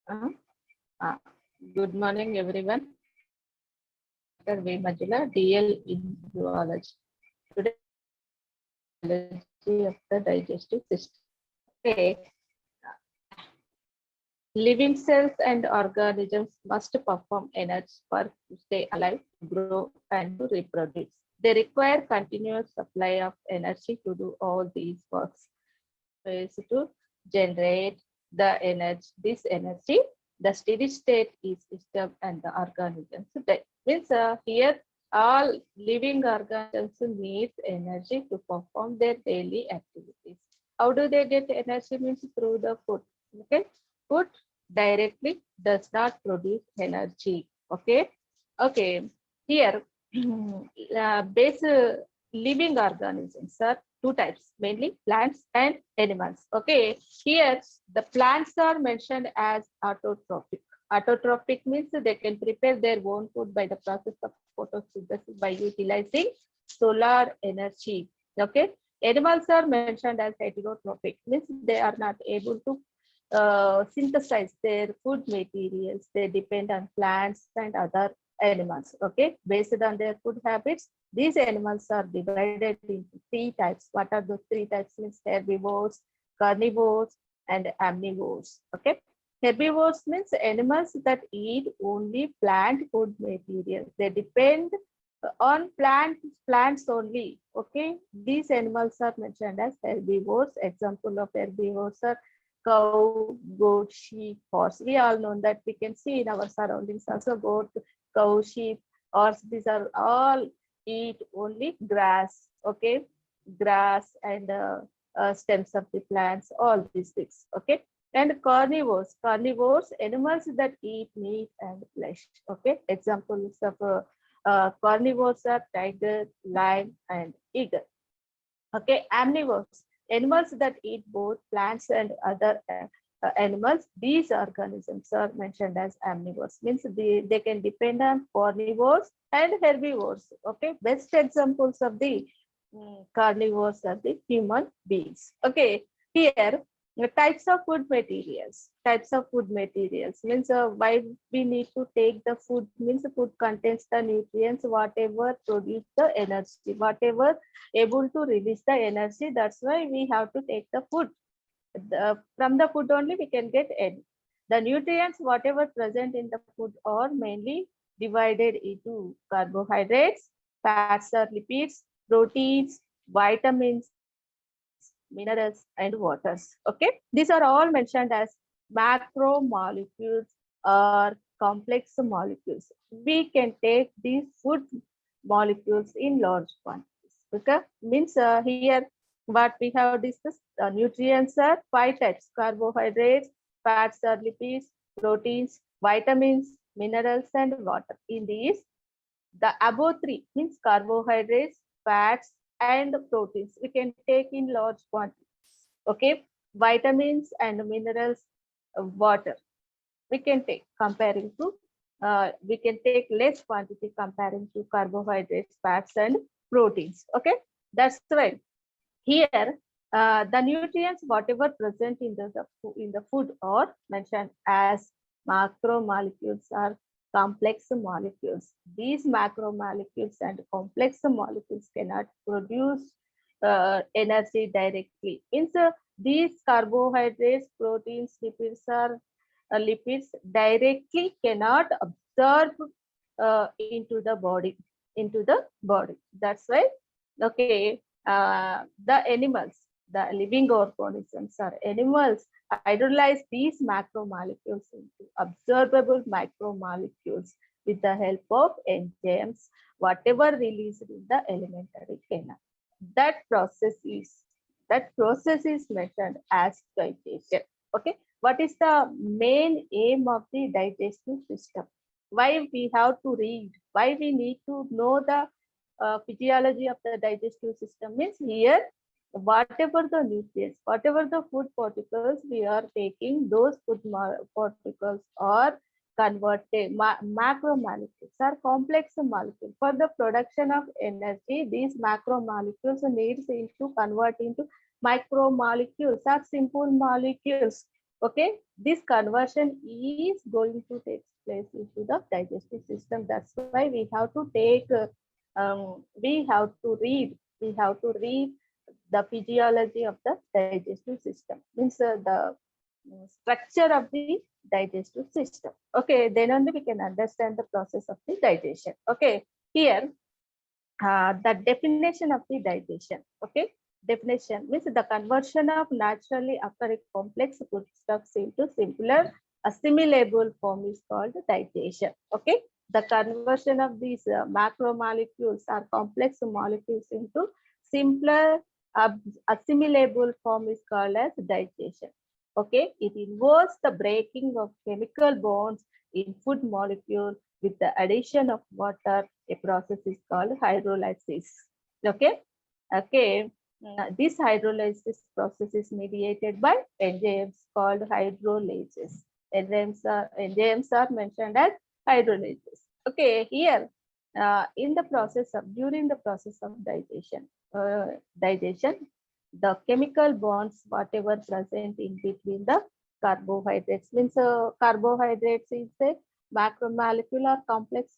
Uh, uh, Good morning, everyone. Dr. V. Majula, DL in Zoology. Today, biology of the digestive system. Okay, living cells and organisms must perform energy for to stay alive, to grow, and to reproduce. They require continuous supply of energy to do all these works. Is to generate the energy, this energy, the steady state is system and the organisms. So that means here all living organisms need energy to perform their daily activities. How do they get energy? Means through the food. Okay, food directly does not produce energy. Okay, okay. Here, base living organisms are two types, mainly plants and animals. Okay, here the plants are mentioned as autotrophic. Autotrophic means they can prepare their own food by the process of photosynthesis by utilizing solar energy. Okay, animals are mentioned as heterotrophic, means they are not able to synthesize their food materials. They depend on plants and other animals. Okay, based on their food habits, these animals are divided into three types. What are those three types? Means herbivores, carnivores, and omnivores. Okay, herbivores means animals that eat only plant food materials. They depend on plants only. Okay, these animals are mentioned as herbivores. Example of herbivores are cow, goat, sheep, horse. We all know that we can see in our surroundings also goat, cow, sheep, horse. These are all eat only grass. Okay, grass and stems of the plants, all these things. Okay, and carnivores, animals that eat meat and flesh. Okay, examples of carnivores are tiger, lion, and eagle. Okay, omnivores, animals that eat both plants and other animals. These organisms are mentioned as omnivores. Means they can depend on carnivores and herbivores. Okay, best examples of the carnivores are the human beings. Okay, here the types of food materials. Types of food materials means why we need to take the food, means the food contains the nutrients, whatever produce the energy, whatever able to release the energy. That's why we have to take the food. From the food only we can get energy. The nutrients, whatever present in the food, are mainly divided into carbohydrates, fats or lipids, proteins, vitamins, minerals, and waters. Okay, these are all mentioned as macromolecules or complex molecules. We can take these food molecules in large quantities. Okay, means here what we have discussed, nutrients are five types: carbohydrates, fats or lipids, proteins, vitamins, minerals, and water. In these, the above three means carbohydrates, fats, and proteins we can take in large quantities. Okay, vitamins and minerals, water we can take comparing to we can take less quantity comparing to carbohydrates, fats, and proteins. Okay, that's right. Here, the nutrients, whatever present in in the food, are mentioned as macromolecules or complex molecules. These macromolecules and complex molecules cannot produce energy directly. Means these carbohydrates, proteins, lipids directly cannot absorb into the body. That's why. Okay, the animals, the living organisms or animals hydrolyze these macromolecules into absorbable macromolecules with the help of enzymes, whatever released in the alimentary canal. That process is mentioned as digestion. Okay, what is the main aim of the digestive system? Why we have to read? Why we need to know the physiology of the digestive system? Means here whatever the nutrients, whatever the food particles we are taking, those food particles are converted macromolecules are complex molecules. For the production of energy, these macromolecules needs into convert into micromolecules or simple molecules. Okay, this conversion is going to take place into the digestive system. That's why we have to take, we have to read the physiology of the digestive system. Means the structure of the digestive system. Okay, then only we can understand the process of the digestion. Okay, here the definition of the digestion. Okay, definition means the conversion of naturally occurring complex foodstuffs into simpler assimilable form is called digestion. Okay, the conversion of these macromolecules or complex molecules into simpler assimilable form is called as digestion. Okay, it involves the breaking of chemical bonds in food molecule with the addition of water. A process is called hydrolysis. Okay, okay. This hydrolysis process is mediated by enzymes called hydrolases. Enzymes are mentioned as hydrolases. Okay, here in the process of during the process of digestion, the chemical bonds whatever present in between the carbohydrates means carbohydrates is a macromolecular complex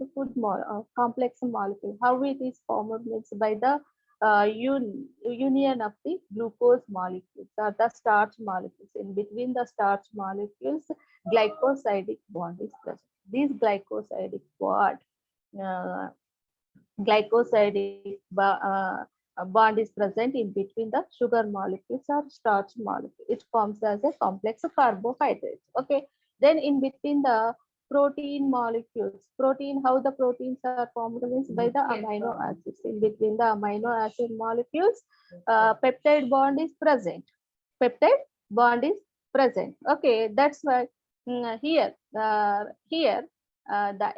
complex molecule. How it is formed means by the union of the glucose molecules or the starch molecules. In between the starch molecules, glycosidic bond is present. This uh, bond is present in between the sugar molecules or starch molecule. It forms as a complex carbohydrate. Okay. Then in between the protein molecules, how the proteins are formed means by the amino acids. In between the amino acid molecules, peptide bond is present. Peptide bond is present. Okay, that's why the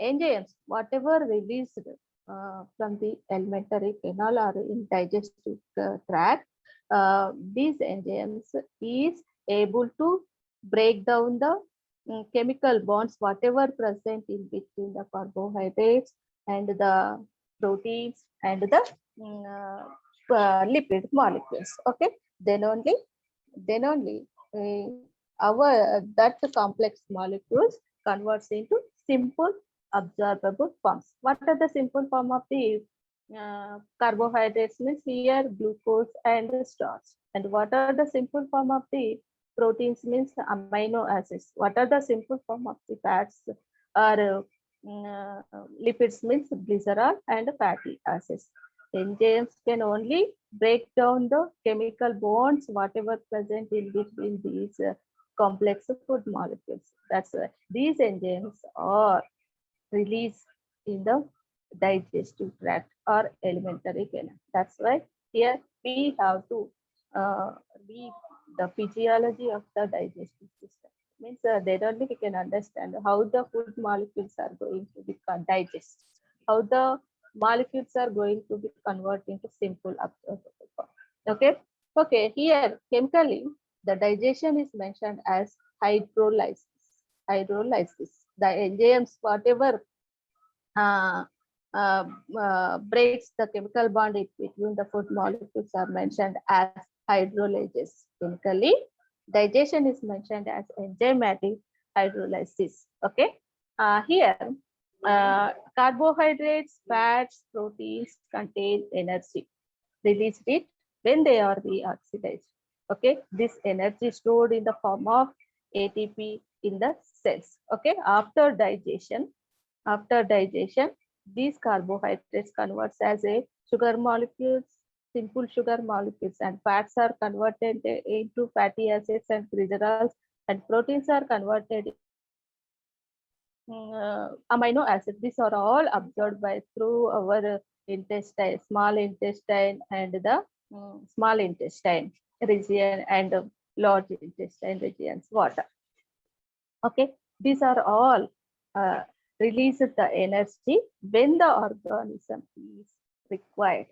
enzymes, whatever released from the alimentary canal or in digestive tract, these enzymes is able to break down the chemical bonds, whatever present in between the carbohydrates and the proteins and the lipid molecules. Okay, then only, then only that complex molecules converts into simple absorbable forms. What are the simple form of the carbohydrates means here glucose and starch. And what are the simple form of the proteins means amino acids. What are the simple form of the fats or lipids means glycerol and fatty acids. Enzymes can only break down the chemical bonds whatever present in between these complex food molecules. That's why these enzymes are released in the digestive tract or alimentary canal. That's why here we have to read the physiology of the digestive system. Means then only we can understand how the food molecules are going to be digest, how the molecules are going to be converted into simple absorbable form. Okay, okay. Here chemically, the digestion is mentioned as hydrolysis. Hydrolysis. The enzymes, whatever uh, breaks the chemical bond between the food molecules are mentioned as hydrolases. Chemically, digestion is mentioned as enzymatic hydrolysis. Okay. Here, carbohydrates, fats, proteins contain energy. Released it when they are reoxidized. Okay. This energy stored in the form of ATP in the cells. Okay. After digestion, these carbohydrates converts as a sugar molecules, simple sugar molecules, and fats are converted into fatty acids and glycerols, and proteins are converted amino acids. These are all absorbed by through our intestine, small intestine, and the small intestine region and large intestine regions. Water. Okay, these are all uh, releases the energy when the organism is required.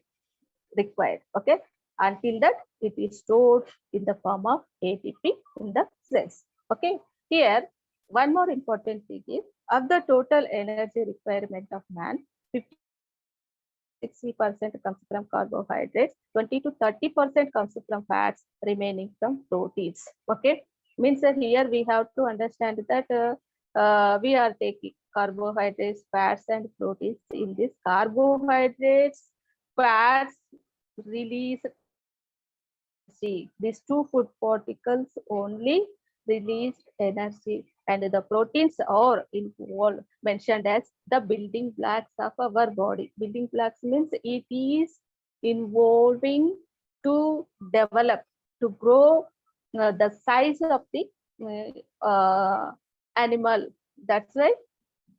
Okay, until that it is stored in the form of ATP in the cells. Okay, here one more important thing is of the total energy requirement of man, 50-60% comes from carbohydrates, 20 to 30% comes from fats, remaining from proteins. Okay, Means here we have to understand that we are taking carbohydrates, fats, and proteins. In this carbohydrates, fats release energy. These two food particles only release energy, and the proteins are involved, mentioned as the building blocks of our body. Building blocks means it is involving to develop, to grow the size of the animal. That's why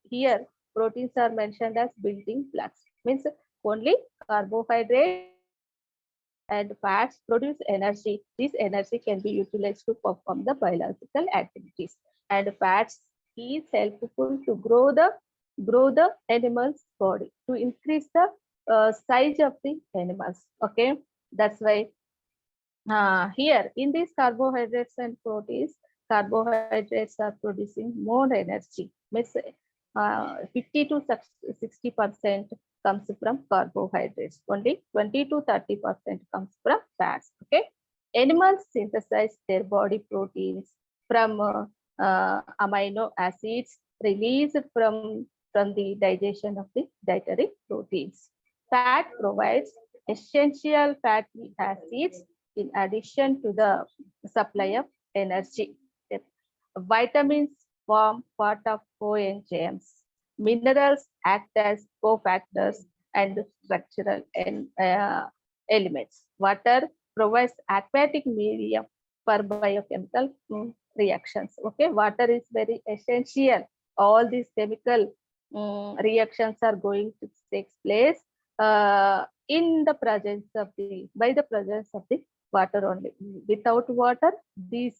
here proteins are mentioned as building blocks. Means only carbohydrates and fats produce energy. This energy can be utilized to perform the biological activities. And fats is helpful to grow the animal's body, to increase the size of the animals. Okay, that's why here in these carbohydrates and proteins, carbohydrates are producing more energy. Means 50 to 60% comes from carbohydrates. Only 20 to 30% comes from fats. Okay. Animals synthesize their body proteins from amino acids released from the digestion of the dietary proteins. Fat provides essential fatty acids in addition to the supply of energy. Vitamins form part of coenzymes. Minerals act as cofactors and structural elements. Water provides aquatic medium for biochemical reactions. Okay, water is very essential. All these chemical reactions are going to take place in the presence of by the presence of the water only. Without water, these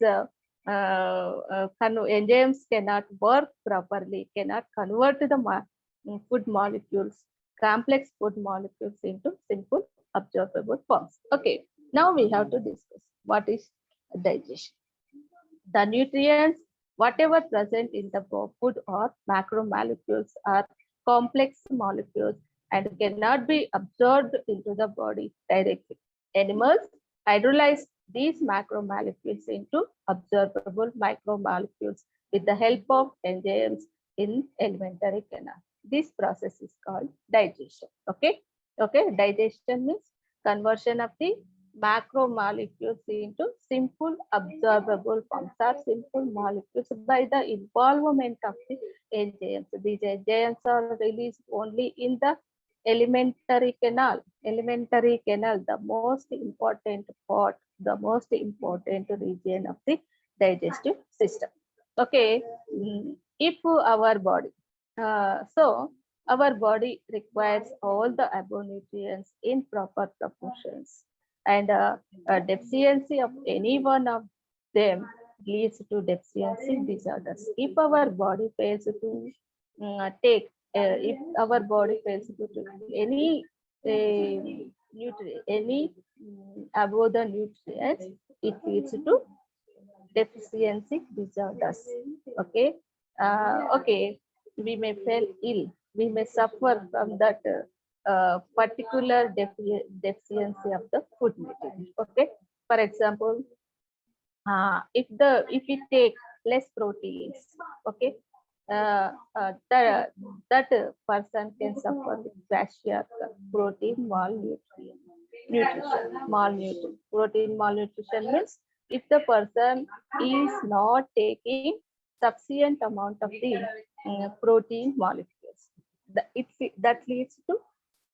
enzymes cannot work properly, cannot convert the food molecules, complex food molecules into simple absorbable forms. Okay, now we have to discuss what is digestion. The nutrients, whatever present in the food or macromolecules, are complex molecules and cannot be absorbed into the body directly. Animals hydrolyze these macromolecules into absorbable micromolecules with the help of enzymes in alimentary canal. This process is called digestion. Okay, digestion means conversion of the macromolecules into simple absorbable forms or simple molecules by the involvement of the enzymes. These enzymes are released only in the alimentary canal. Alimentary canal, the most important part, the most important region of the digestive system. Okay, if our body, so our body requires all the above nutrients in proper proportions, and a deficiency of any one of them leads to deficiency disorders. If our body fails to take, if our body fails to take any nutrient, any above the nutrients, it leads to deficiency disorders. Okay, okay, we may feel ill, we may suffer from that particular deficiency of the food material. Okay, for example, if we take less proteins, okay, that person can suffer with kwashiorkor, protein malnutrition. Protein malnutrition means if the person is not taking sufficient amount of the protein molecules, that leads to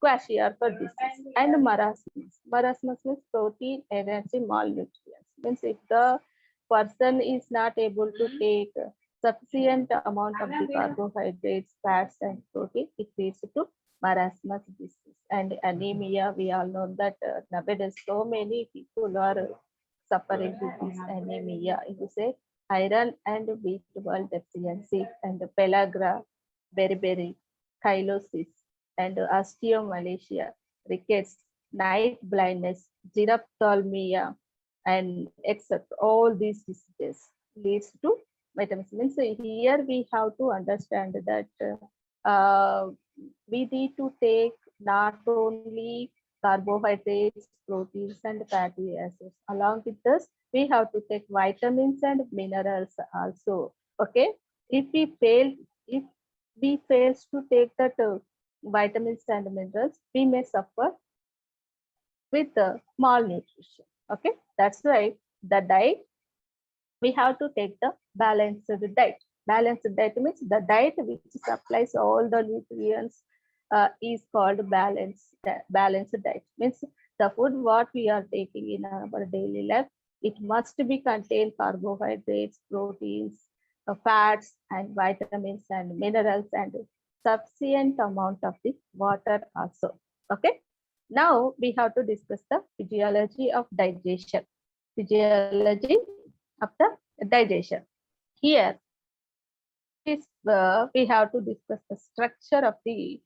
kwashiorkor disease and marasmus. Marasmus means protein energy malnutrition. Means if the person is not able to take sufficient amount of the carbohydrates, fats, and protein, it leads to marasmus disease and anemia. We all know that nowadays so many people are suffering with this anemia. If you say iron and B12 deficiency and pellagra, beriberi, chylosis, and osteomalacia, rickets, night blindness, xerophthalmia, and etc. All these diseases leads to vitamins. Means here we have to understand that we need to take not only carbohydrates, proteins, and fatty acids. Along with this, we have to take vitamins and minerals also. Okay, if we fail, if we fails to take that vitamins and minerals, we may suffer with malnutrition. Okay, that's why the diet, we have to take the balanced diet. Balanced diet means the diet which supplies all the nutrients is called balanced diet. Means the food what we are taking in our daily life, it must be contain carbohydrates, proteins, fats, and vitamins and minerals, and sufficient amount of the water also. Okay. Now we have to discuss the physiology of digestion. Physiology of the digestion. Here is we have to discuss the structure of the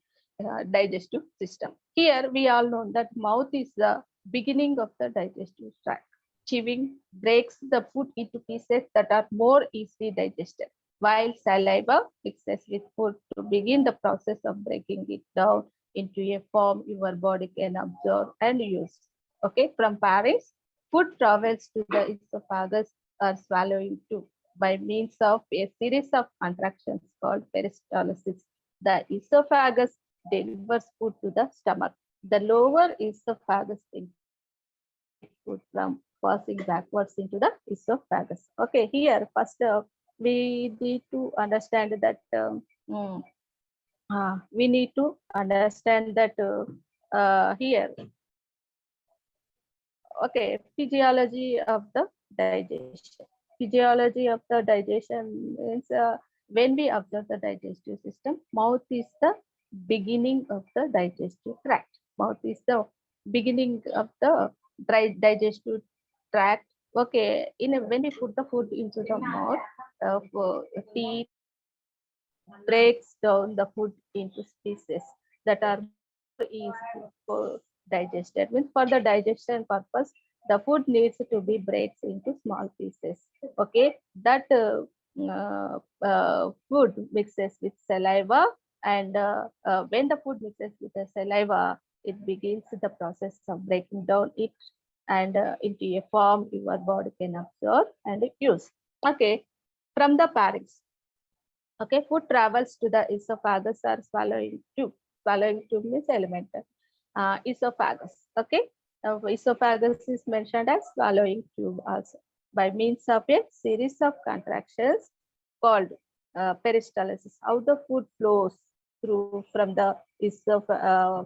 digestive system. Here we all know that mouth is the beginning of the digestive tract. Chewing breaks the food into pieces that are more easily digested, while saliva mixes with food to begin the process of breaking it down into a form your body can absorb and use. Okay, from Paris, food travels to the esophagus or swallowing tube by means of a series of contractions called peristalsis. The esophagus delivers food to the stomach. The lower esophagus takes food from passing backwards into the esophagus. Okay, here first we need to understand that we need to understand that here, okay, physiology of the digestion. Physiology of the digestion means when we observe the digestive system, mouth is the beginning of the digestive tract. Mouth is the beginning of the digestive tract. Okay, when we put the food into the mouth, teeth breaks down the food into pieces that are easy for digested. Means for the digestion purpose, the food needs to be breaks into small pieces. Okay, that food mixes with saliva, and when the food mixes with the saliva, it begins the process of breaking down it and into a form your body can absorb and use. Okay, from the pharynx. Okay, food travels to the esophagus or swallowing tube. Swallowing tube means elemental. Esophagus. Okay, esophagus is mentioned as swallowing tube also by means of a series of contractions called peristalsis. How the food flows through from the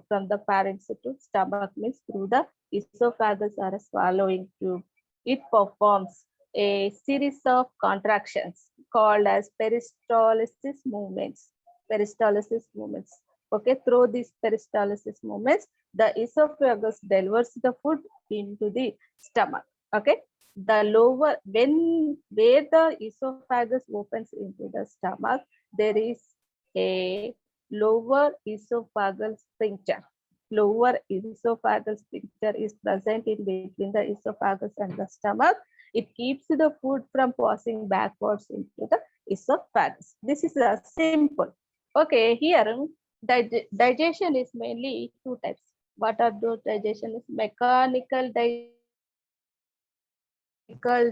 from the pharynx to stomach means through the esophagus or a swallowing tube. It performs a series of contractions called as peristalsis movements. Peristalsis movements. Okay, through these peristalsis movements, the esophagus delivers the food into the stomach. Okay, the lower where the esophagus opens into the stomach, there is a lower esophageal sphincter. Lower esophageal sphincter is present in between the esophagus and the stomach. It keeps the food from passing backwards into the esophagus. This is simple. Okay, here digestion is mainly two types. What are those? Digestion is mechanical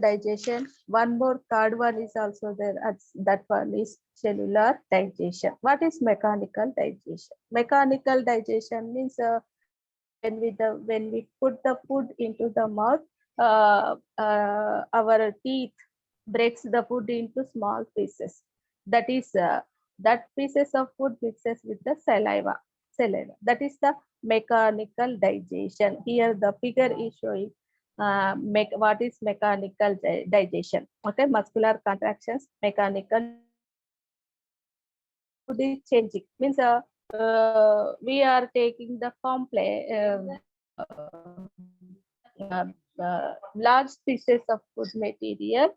digestion. One more third one is also there. That one is cellular digestion. What is mechanical digestion? Mechanical digestion means when we put the food into the mouth, our teeth breaks the food into small pieces. That is that pieces of food mixes with the saliva. That is the mechanical digestion. Here the figure is showing what is mechanical digestion. Okay, muscular contractions, mechanical food is changing means we are taking the complex large pieces of food material.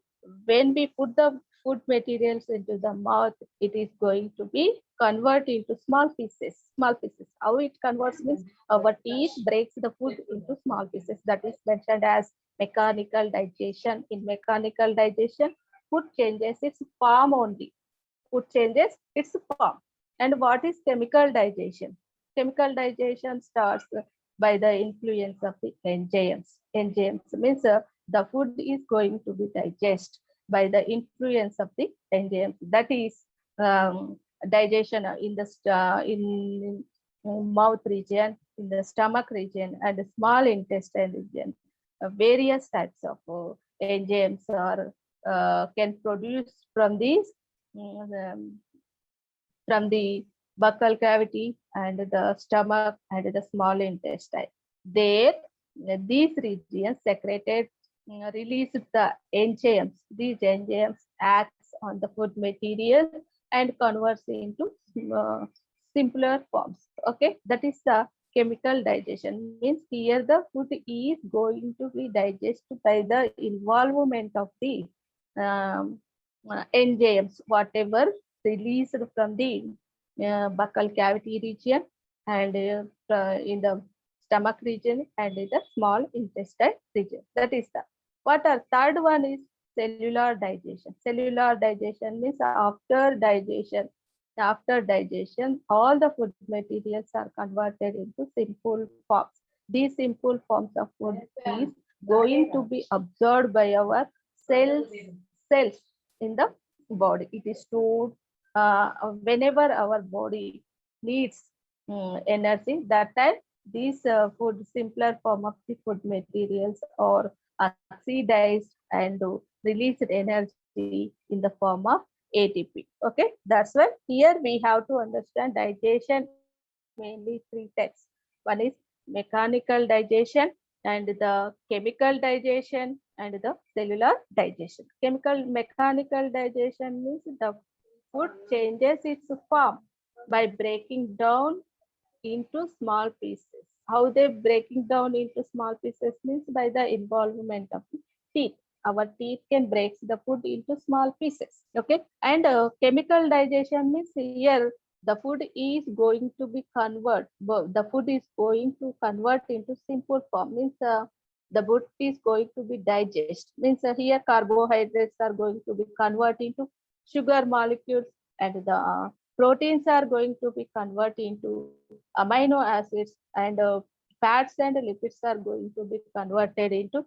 When we put the food materials into the mouth, it is going to be converted into small pieces. Small pieces. How it converts means our teeth breaks the food into small pieces. That is mentioned as mechanical digestion. In mechanical digestion, food changes its form only. Food changes its form. And what is chemical digestion? Chemical digestion starts by the influence of the enzymes. Enzymes means the food is going to be digested by the influence of the enzymes. That is digestion in the in mouth region, in the stomach region, and the small intestine region. Various types of enzymes are can produce from these from the buccal cavity and the stomach and the small intestine. There, these regions secreted release the enzymes. These enzymes acts on the food material and converts into uh, simpler forms. Okay, that is the chemical digestion. Means here the food is going to be digested by the involvement of the um, enzymes, whatever released from the buccal cavity region and in the stomach region and in the small intestine region. That is the what are third one is cellular digestion. Cellular digestion means after digestion, all the food materials are converted into simple forms. These simple forms of food is going to be absorbed by our cells in the body. It is stored whenever our body needs energy. That time, these food simpler form of the food materials or oxidized and released energy in the form of ATP. Okay, that's why here we have to understand digestion mainly three types. One is mechanical digestion and the chemical digestion and the cellular digestion. Mechanical digestion means the food changes its form by breaking down into small pieces. How they breaking down into small pieces means by the involvement of the teeth. Our teeth can break the food into small pieces. Okay, and chemical digestion means here the food is going to be convert. The food is going to convert into simple form. Means the food is going to be digest. Means here carbohydrates are going to be convert into sugar molecules and the proteins are going to be converted into amino acids and fats and lipids are going to be converted into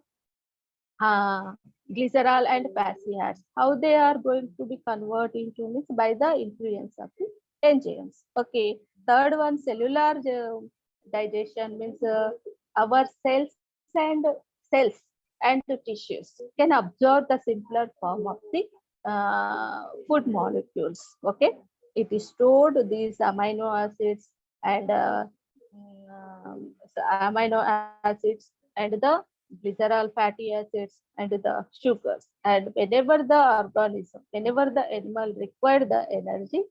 glycerol and fatty acids. How they are going to be converted into means by the influence of the enzymes. Okay. Third one, cellular digestion means our cells and tissues can absorb the simpler form of the food molecules. Okay, it is stored these amino acids and amino acids and the glycerol fatty acids and the sugars. And whenever the animal required the energy,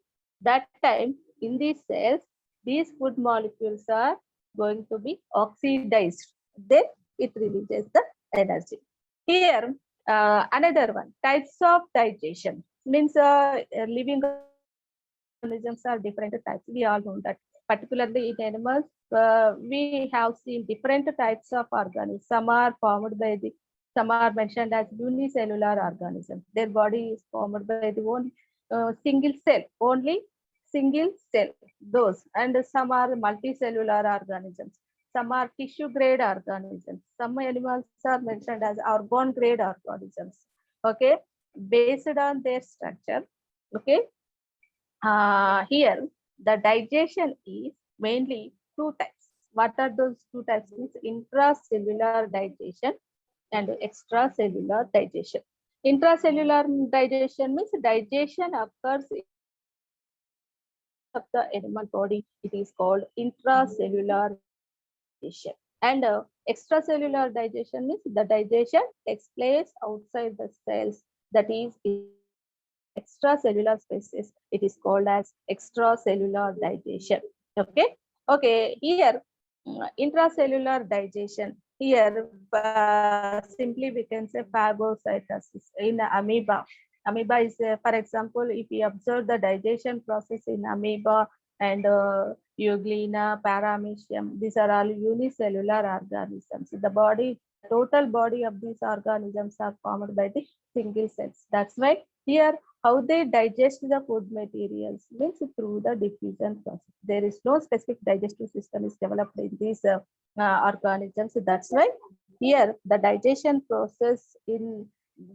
that time in these cells, these food molecules are going to be oxidized. Then it releases the energy. Here, another one, types of digestion means living organisms are different types. We all know that, particularly in animals, we have seen different types of organisms. Some are formed by the, some are mentioned as unicellular organisms. Their body is formed by the one single cell, only single cell. Those, and some are multicellular organisms. Some are tissue grade organisms. Some animals are mentioned as organ grade organisms. Okay, based on their structure. Okay, here the digestion is mainly two types. What are those two types? Means intracellular digestion and extracellular digestion. Intracellular digestion means digestion occurs in of the animal body. It is called intracellular digestion. And extracellular digestion means the digestion takes place outside the cells, that is extracellular spaces. It is called as extracellular digestion. Okay. Okay. Here, intracellular digestion. Here, simply we can say phagocytosis in amoeba. Amoeba is, for example, if we observe the digestion process in amoeba and Euglena, Paramecium, these are all unicellular organisms. The body, total body of these organisms are formed by the single cells. That's why here how they digest the food materials means through the diffusion process. There is no specific digestive system is developed in these organisms. That's why Here, the digestion process in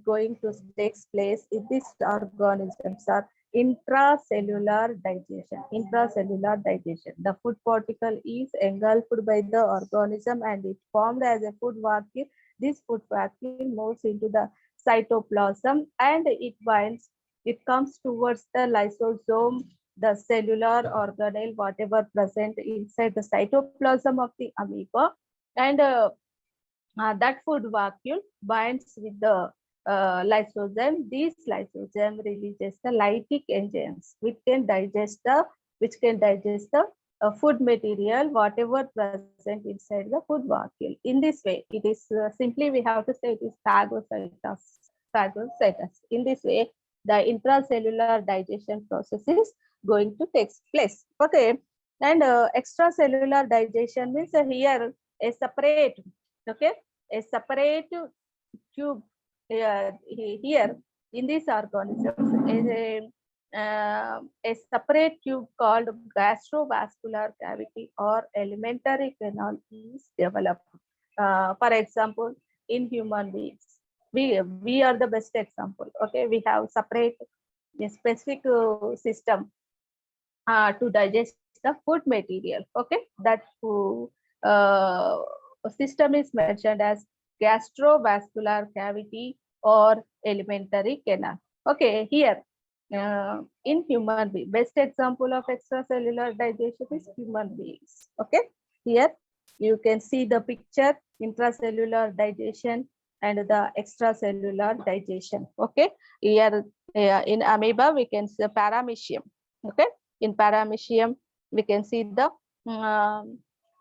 going to takes place in these organisms are intracellular digestion. Intracellular digestion. The food particle is engulfed by the organism and it formed as a food vacuole. This food vacuole moves into the cytoplasm and it binds. It comes towards the lysosome, the cellular organelle, whatever present inside the cytoplasm of the amoeba, and that food vacuole binds with the lysosome. This lysosome releases the lytic enzymes which can digest the food material, whatever present inside the food vacuole. In this way, it is simply we have to say it is phagocytosis. Phagocytosis. In this way, the intracellular digestion process is going to take place. Okay, and extracellular digestion means here a separate. Okay, a separate tube here in these organisms is a separate tube called gastrovascular cavity or alimentary canal is developed. For example, in human beings, we are the best example. Okay, we have separate a specific system to digest the food material. Okay, that uh, system is mentioned as gastrovascular cavity or alimentary canal. Okay, here in human being, best example of extracellular digestion is human beings. Okay, here you can see the picture intracellular digestion and the extracellular digestion. Okay, here in amoeba we can see paramecium. Okay, in paramecium we can see the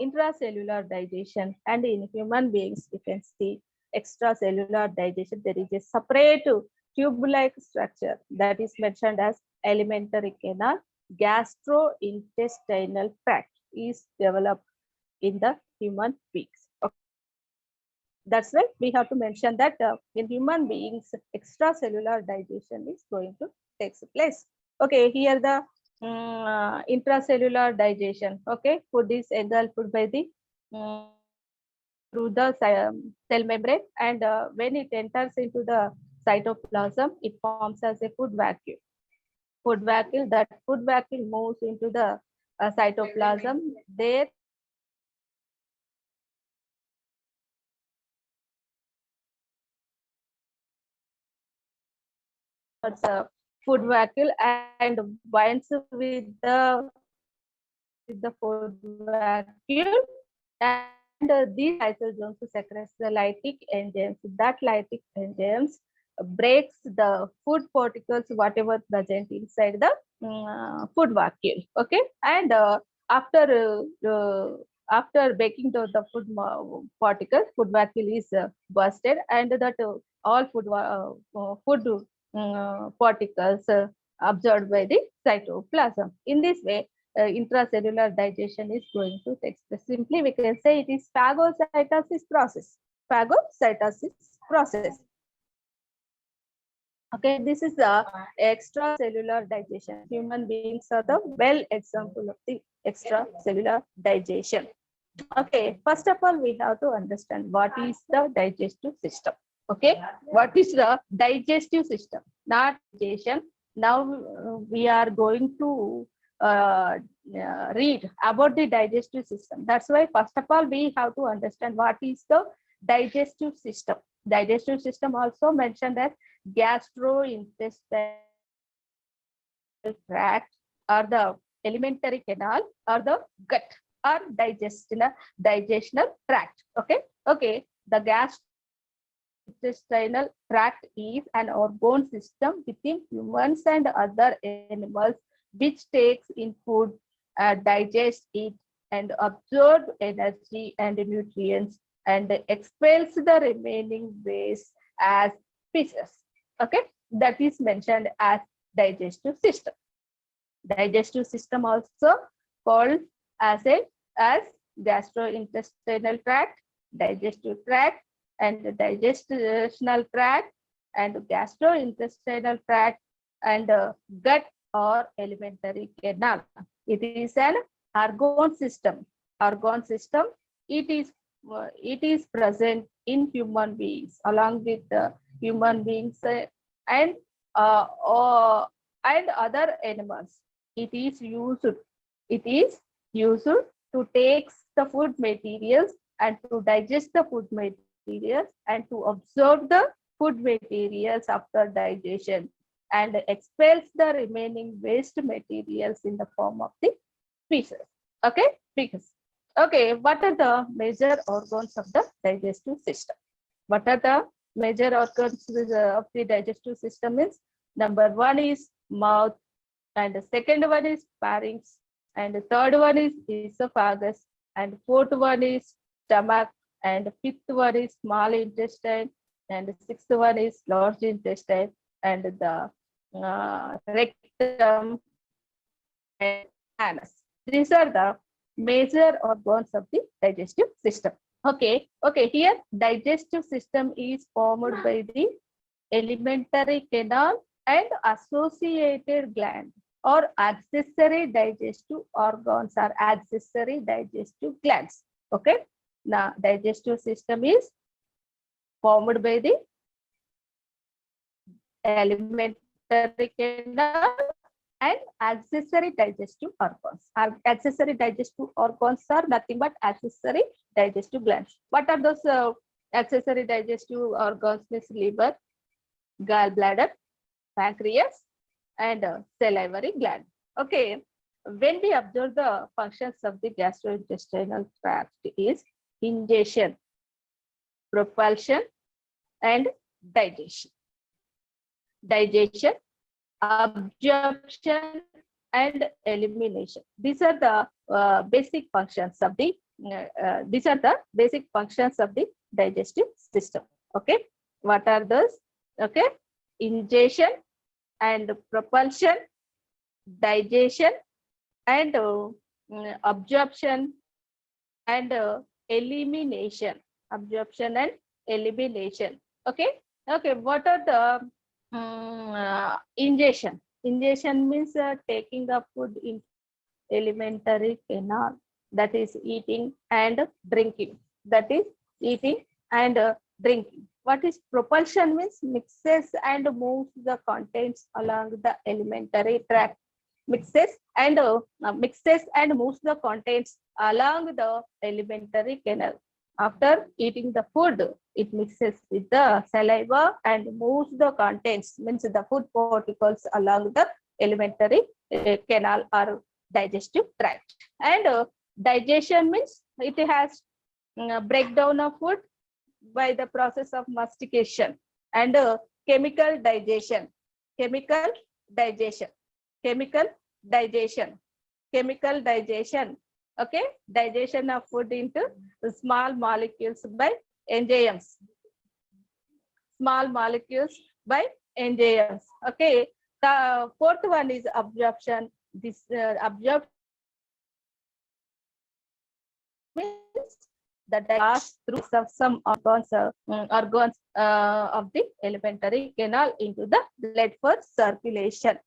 intracellular digestion, and in human beings we can see extracellular digestion. There is a separate tube-like structure that is mentioned as alimentary canal. Gastrointestinal tract is developed in the human beings. Okay. That's why we have to mention that in human beings, extracellular digestion is going to take place. Okay, here the intracellular digestion. Okay, food is engulfed by the through the cell membrane, and when it enters into the cytoplasm, it forms as a food vacuole. Food vacuole. That food vacuole moves into the cytoplasm. There it's a food vacuole and binds with the food vacuole, and these lysosomes secretes the lytic enzymes. That lytic enzymes breaks the food particles whatever present inside the food vacuole. Okay, and after baking the food particles, food vacuole is busted, and that all food particles absorbed by the cytoplasm. In this way, intracellular digestion is going to take place. Simply, we can say it is phagocytosis process. Phagocytosis process. Okay, this is the extracellular digestion. Human beings are the well example of the extracellular digestion. Okay, first of all, we have to understand what is the digestive system. Okay, what is the digestive system? Not digestion. Now we are going to read about the digestive system. That's why first of all we have to understand what is the digestive system. Digestive system also mentioned as gastrointestinal tract or the alimentary canal or the gut or digestional tract. Okay, okay. The gastrointestinal tract is an organ system within humans and other animals which takes in food, digests it, and absorbs energy and nutrients and expels the remaining waste as feces. Okay, that is mentioned as digestive system. Digestive system also called as gastrointestinal tract, digestive tract, and digestional tract, and gastrointestinal tract, and gut or alimentary canal. It is an organ system. Organ system. It is it is present in human beings along with the human beings and uh, uh, and other animals. It is used. It is used to take the food materials and to digest the food materials and to absorb the food materials after digestion and expels the remaining waste materials in the form of the feces. Okay, feces. Okay, what are the major organs of the digestive system? What are the major organs of the digestive system is? Number one is mouth, and the second one is pharynx, and the third one is esophagus, and fourth one is stomach, and the fifth one is small intestine, and the sixth one is large intestine, and the rectum and anus. These are the major organs of the digestive system. Okay, here digestive system is formed by the alimentary canal and associated gland or accessory digestive organs or accessory digestive glands. Okay, now digestive system is formed by the alimentary canal and accessory digestive organs. Accessory digestive organs are nothing but accessory digestive glands. What are those accessory digestive organs? Means liver, gallbladder, pancreas, and salivary gland. Okay, when we observe the functions of the gastrointestinal tract is ingestion, propulsion, and digestion. Digestion, absorption, and elimination. These are the basic functions of the basic functions of the digestive system. Okay, what are those? Okay, ingestion and propulsion, digestion and absorption and elimination. Absorption and elimination. Okay, okay. What are the ingestion? Ingestion means taking of food in alimentary canal. That is eating and drinking. That is eating and drinking. What is propulsion means mixes and moves the contents along the alimentary tract. Mixes and moves the contents along the alimentary canal. After eating the food, it mixes with the saliva and moves the contents, means the food particles along the alimentary canal or digestive tract. And digestion means it has breakdown of food by the process of mastication and chemical digestion. Chemical digestion. Chemical digestion. Chemical digestion. Okay, digestion of food into small molecules by enzymes. Small molecules by enzymes. Okay, the fourth one is absorption. This absorption means that pass through some organs of the alimentary canal into the blood for circulation.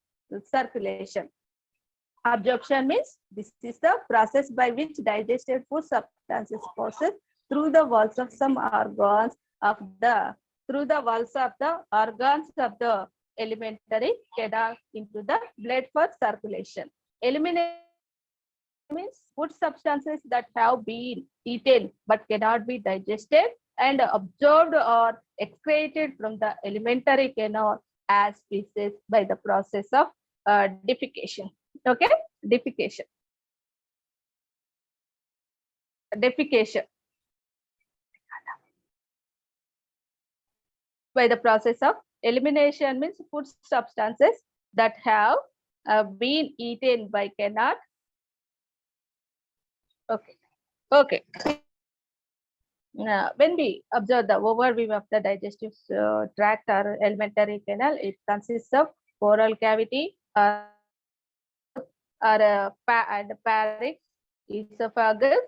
Circulation. Absorption means this is the process by which digested food substances passes through the walls of some organs of the alimentary canal into the blood for circulation. Elimination means food substances that have been eaten but cannot be digested and absorbed or excreted from the alimentary canal as feces by the process of defecation. Okay, defecation. Defecation. By the process of elimination means food substances that have been eaten by cannot. Okay, okay. Now, when we observe the overview of the digestive tract or alimentary canal, it consists of oral cavity and pharynx, esophagus,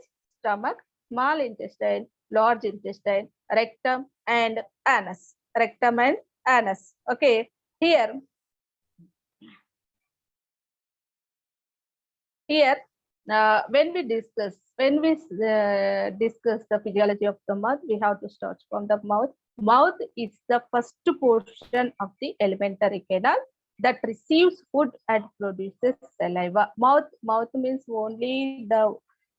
stomach, small intestine, large intestine, rectum, and anus. Rectum and anus. Okay, here when we discuss when we discuss the physiology of the mouth, we have to start from the mouth. Mouth is the first portion of the alimentary canal that receives food and produces saliva. Mouth means only the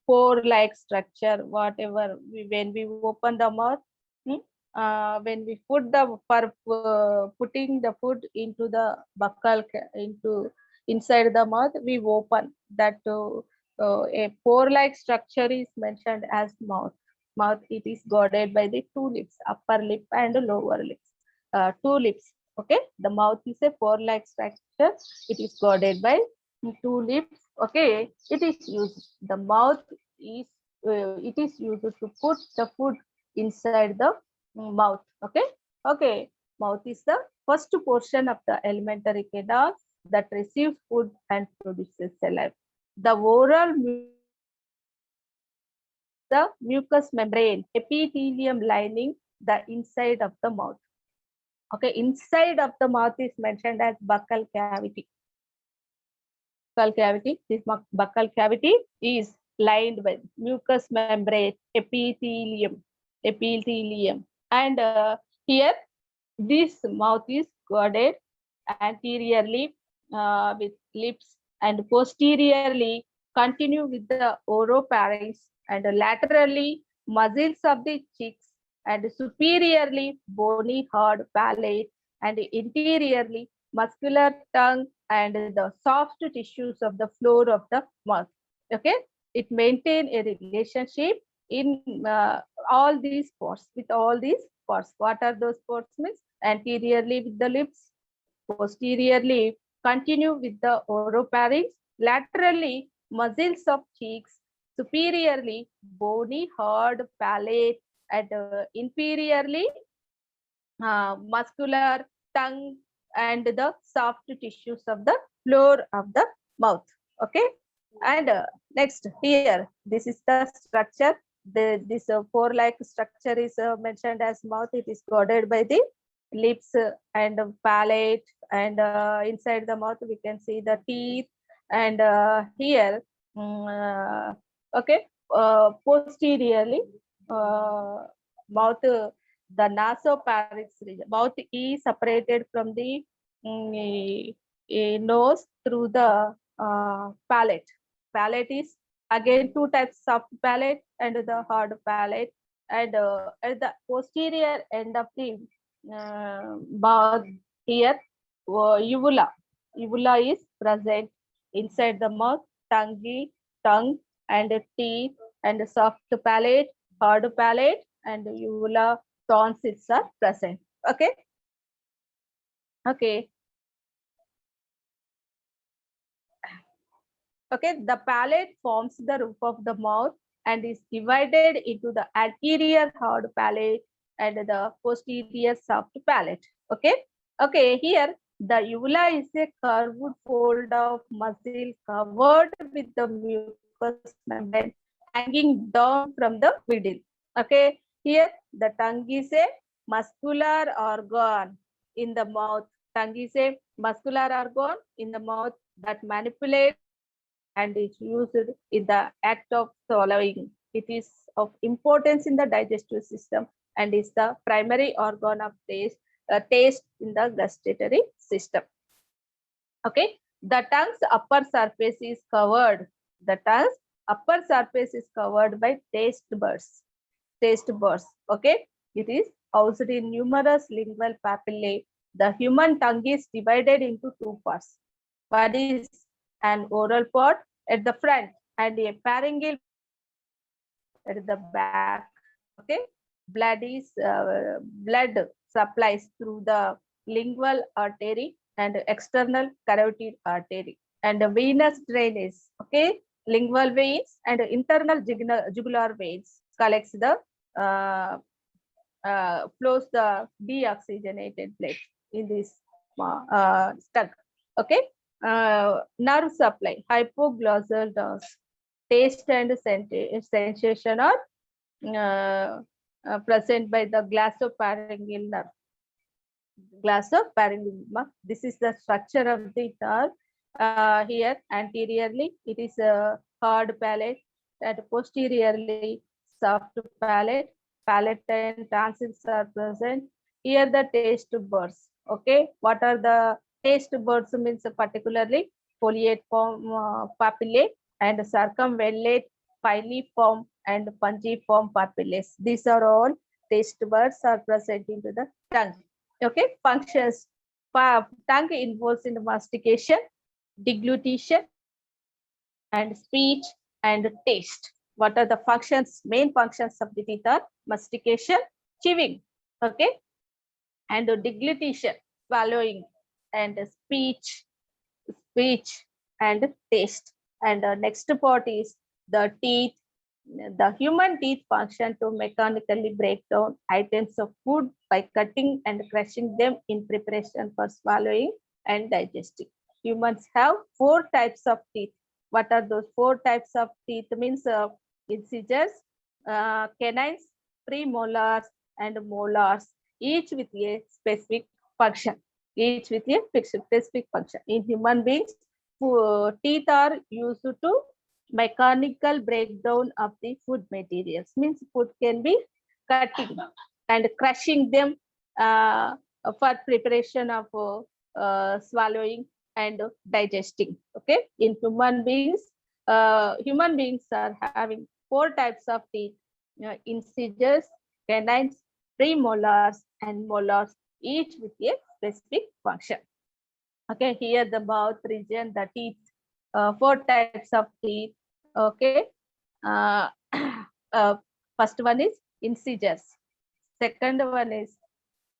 pore-like structure. Whatever when we open the mouth, when we put the putting the food into the buccal into inside the mouth, we open that. A pore-like structure is mentioned as mouth. Mouth, it is guarded by the two lips, upper lip and lower lips. Two lips. Okay, the mouth is a pore-like structure. It is guarded by two lips. Okay, it is used. The mouth is it is used to put the food inside the mouth. Okay, okay. Mouth is the first portion of the alimentary canal that receives food and produces saliva. The oral the mucous membrane, epithelium lining the inside of the mouth. Okay, inside of the mouth is mentioned as buccal cavity. Buccal cavity. This buccal cavity is lined with mucous membrane, epithelium, and here this mouth is guarded anteriorly with lips and posteriorly continue with the oropharynx and laterally muscles of the cheeks and superiorly bony hard palate and interiorly muscular tongue and the soft tissues of the floor of the mouth. Okay, it maintain a relationship in all these parts with all these parts. What are those parts? Means anteriorly with the lips, posteriorly continue with the oropharynx, laterally muscles of cheeks, superiorly bony hard palate, and inferiorly muscular tongue and the soft tissues of the floor of the mouth. Okay, and next here, this is the structure. This pore-like structure is mentioned as mouth. It is guarded by the lips and palate, and inside the mouth we can see the teeth, and here okay, posteriorly mouth, the nasopharynx region. Mouth is separated from the nose through the palate. Palate is again two types, soft palate and the hard palate. And at the posterior end of the mouth here, uvula. Uvula is present inside the mouth, tongue and teeth and soft palate, hard palate, and uvula tonsils are present. Okay. Okay. Okay. The palate forms the roof of the mouth and is divided into the anterior hard palate and the posterior soft palate. Okay. Okay. Here, the uvula is a curved fold of muscle covered with the mucous membrane hanging down from the middle. Okay. Here, the tongue is a muscular organ in the mouth. Tongue is a muscular organ in the mouth that manipulates and is used in the act of swallowing. It is of importance in the digestive system and is the primary organ of taste in the gustatory system. Okay, the tongue's upper surface is covered. The tongue's upper surface is covered by taste buds. Taste buds. Okay, it is housed in numerous lingual papillae. The human tongue is divided into two parts. One is an oral part at the front and a pharyngeal at the back. Okay, blood supplies through the lingual artery and external carotid artery and the venous drainage. Okay, lingual veins and internal jugular veins collects the flows the deoxygenated blood in this stomach. Okay, nerve supply, hypoglossal nerves, taste and sensation are present by the glossopharyngeal nerve. Glossopharyngeal nerve. This is the structure of the nerve. Here anteriorly, it is a hard palate. and posteriorly soft palate. Palatine tonsils are present. Here the taste buds. Okay, what are the taste buds means particularly foliate form papillae and circumvallate filiform and pungiform papillae. These are all taste buds are present into the tongue. Okay, functions. Tongue involves in mastication, deglutition, and speech and taste. What are the functions? Main functions of the teeth are mastication, chewing, okay, and deglutition, swallowing, and speech and taste. And next part is the teeth. The human teeth function to mechanically break down items of food by cutting and crushing them in preparation for swallowing and digesting. Humans have 4 types of teeth. What are those 4 types of teeth? Means incisors, canines, premolars, and molars, each with a specific function. Each with a specific function. In human beings, teeth are used to mechanical breakdown of the food materials. Means food can be cutting and crushing them for preparation of swallowing and digesting. Okay, in human beings are having 4 types of teeth: incisors, canines, premolars, and molars, each with a specific function. Okay, here the mouth region, the teeth, 4 types of teeth. Okay, uh, first one is incisors, second one is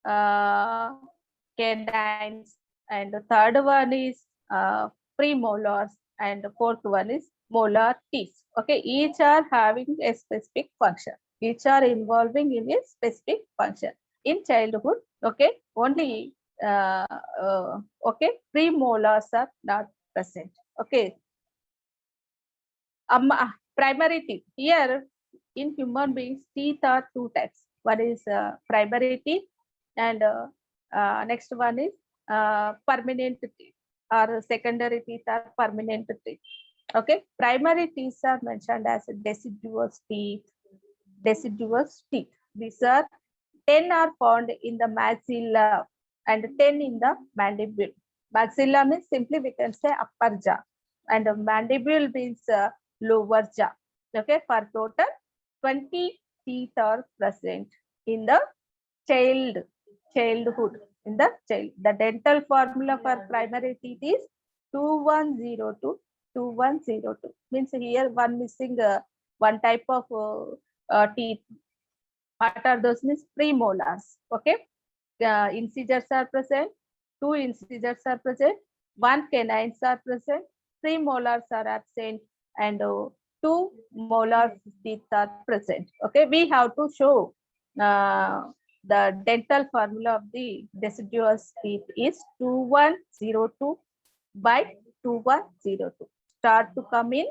uh, canines, and the third one is premolars, and the fourth one is molar teeth. Okay, each are having a specific function. Each are involving in a specific function. In childhood, okay, only okay, premolars are not present. Okay, primary teeth. Here in human beings, teeth are 2 types. One is primary teeth, and next one is permanent teeth, or secondary teeth are permanent teeth. Okay, primary teeth are mentioned as deciduous teeth. Deciduous teeth. These are 10 are found in the maxilla and 10 in the mandible. Maxilla means simply we can say upper jaw, and mandible means lower jaw. Okay, for total 20 teeth are present in the childhood. In the child, the dental formula for primary teeth is 2102. 2102 means here one missing one type of teeth. What are those? Means premolars. Okay, incisors are present, 2 incisors are present, 1 canines are present, 3 molars are absent, and 2 molar teeth are present. Okay, we have to show the dental formula of the deciduous teeth is 2102 by 2102. Start to come in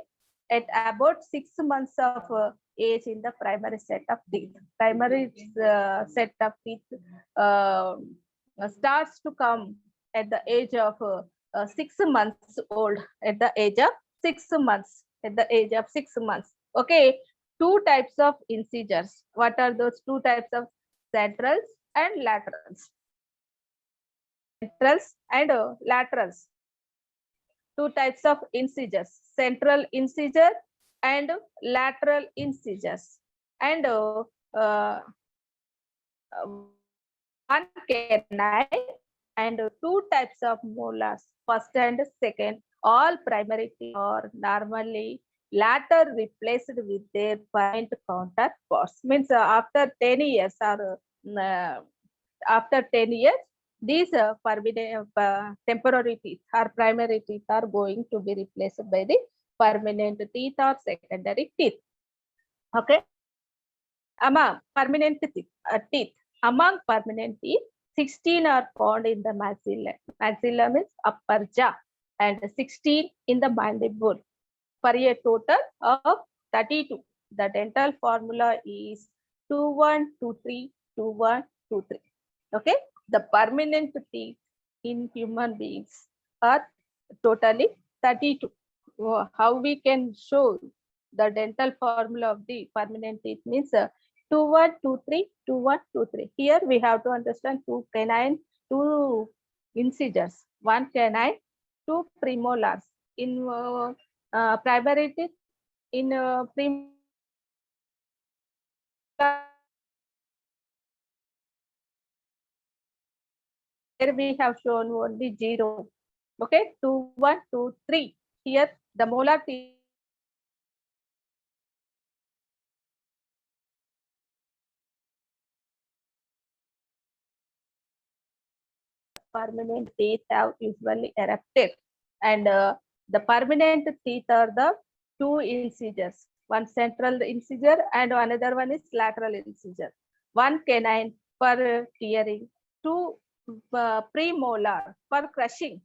at about 6 months of age in the primary set of teeth. Primary set of teeth starts to come at the age of 6 months old. At the age of 6 months. At the age of 6 months. Okay. 2 types of incisors. What are those 2 types of centrals and laterals? Centrals and laterals. 2 types of incisors: central incisor and lateral incisors. And one canine and 2 types of molars, first and second. All primary teeth are normally later replaced with their permanent counterparts. Means after 10 years or after 10 years, these temporary teeth or primary teeth are going to be replaced by the permanent teeth or secondary teeth. Okay. Among permanent teeth, among permanent teeth, 16 are found in the maxilla. Maxilla means upper jaw, and 16 in the mandible, for a total of 32. The dental formula is 2123, 2123. Okay, the permanent teeth in human beings are totally 32. How we can show The dental formula of the permanent teeth means 2123, 2123. Here we have to understand two canine, two incisors, one canine, two premolars. In primary teeth, in here we have shown only 0. Okay, 2, 1, 2, 3. Here the molar teeth permanent teeth have usually erupted, and the permanent teeth are the two incisors, one central incisor and another one is lateral incisor, one canine for tearing, two premolar for crushing,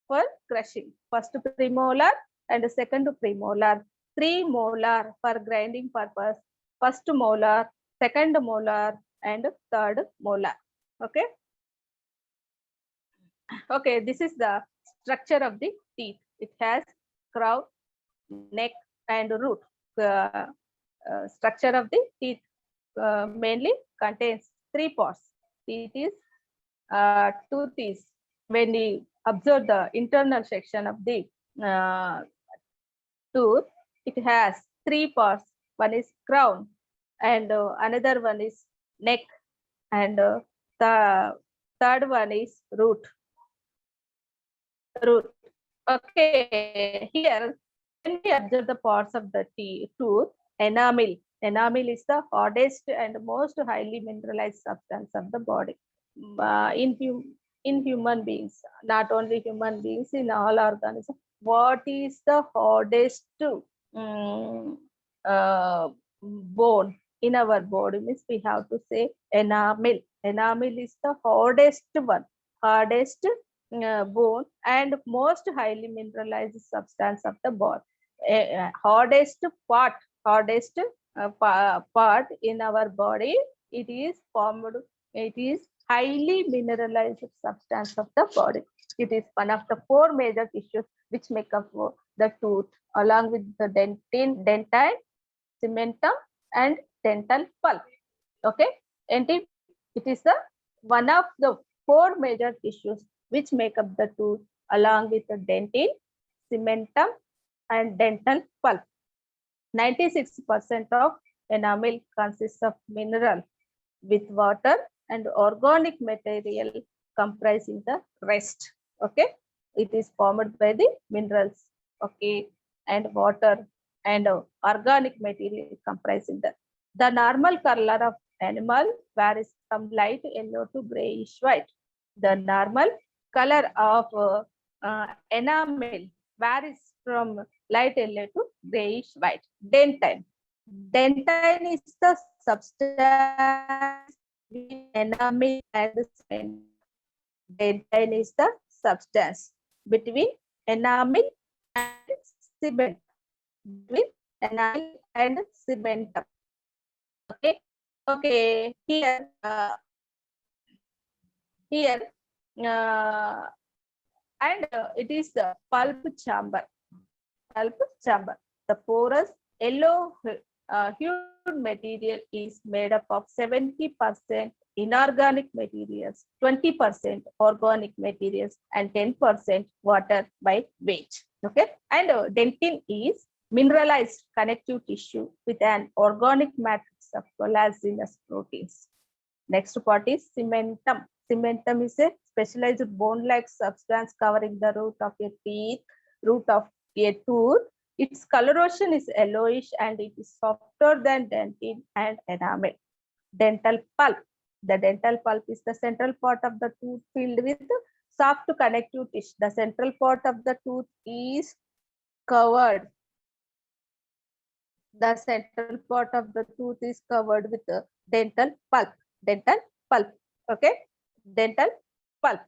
first premolar and second premolar, three molar for grinding purpose, first molar, second molar and third molar. Okay. Okay, this is the structure of the teeth. It has crown, neck, and root. Structure of the teeth mainly contains three parts. Tooth is when we observe the internal section of the uh, tooth, it has three parts. One is crown, and another one is neck, and the third one is root. Okay, here when we observe the parts of the tooth, enamel. Enamel is the hardest and most highly mineralized substance of the body. In human beings, not only human beings, in all organisms, what is the hardest um, uh, bone in our body? Means we have to say enamel. Enamel is the hardest one, hardest bone and most highly mineralized substance of the body. Hardest part in our body, it is formed, it is highly mineralized substance of the body. It is one of the four major tissues which make up the tooth, along with the dentine, cementum and dental pulp. Okay, and it is the one of the four major tissues which make up the tooth, along with the dentine, cementum and dental pulp. 96% of enamel consists of mineral, with water and organic material comprising the rest. Okay, it is formed by the minerals, okay, and water and organic material comprising the normal color of animal varies from light yellow to grayish white. The normal color of enamel varies from light yellow to grayish white. Dentine. Dentine is the substance between enamel and cement. Dentine is the substance between enamel and cement. Between enamel and cementum. Okay. Okay. Here, uh, and it is the pulp chamber. Pulp chamber. The porous yellow hued material is made up of 70% inorganic materials, 20% organic materials, and 10% water by weight. Okay, and dentin is mineralized connective tissue with an organic matrix of collagenous proteins. Next part is cementum. Cementum is a specialized bone-like substance covering the root of a tooth. Its coloration is yellowish and it is softer than dentin and enamel. Dental pulp. The dental pulp is the central part of the tooth filled with soft connective tissue. The central part of the tooth is covered. The central part of the tooth is covered with dental pulp. Dental pulp. Okay. Dental pulp.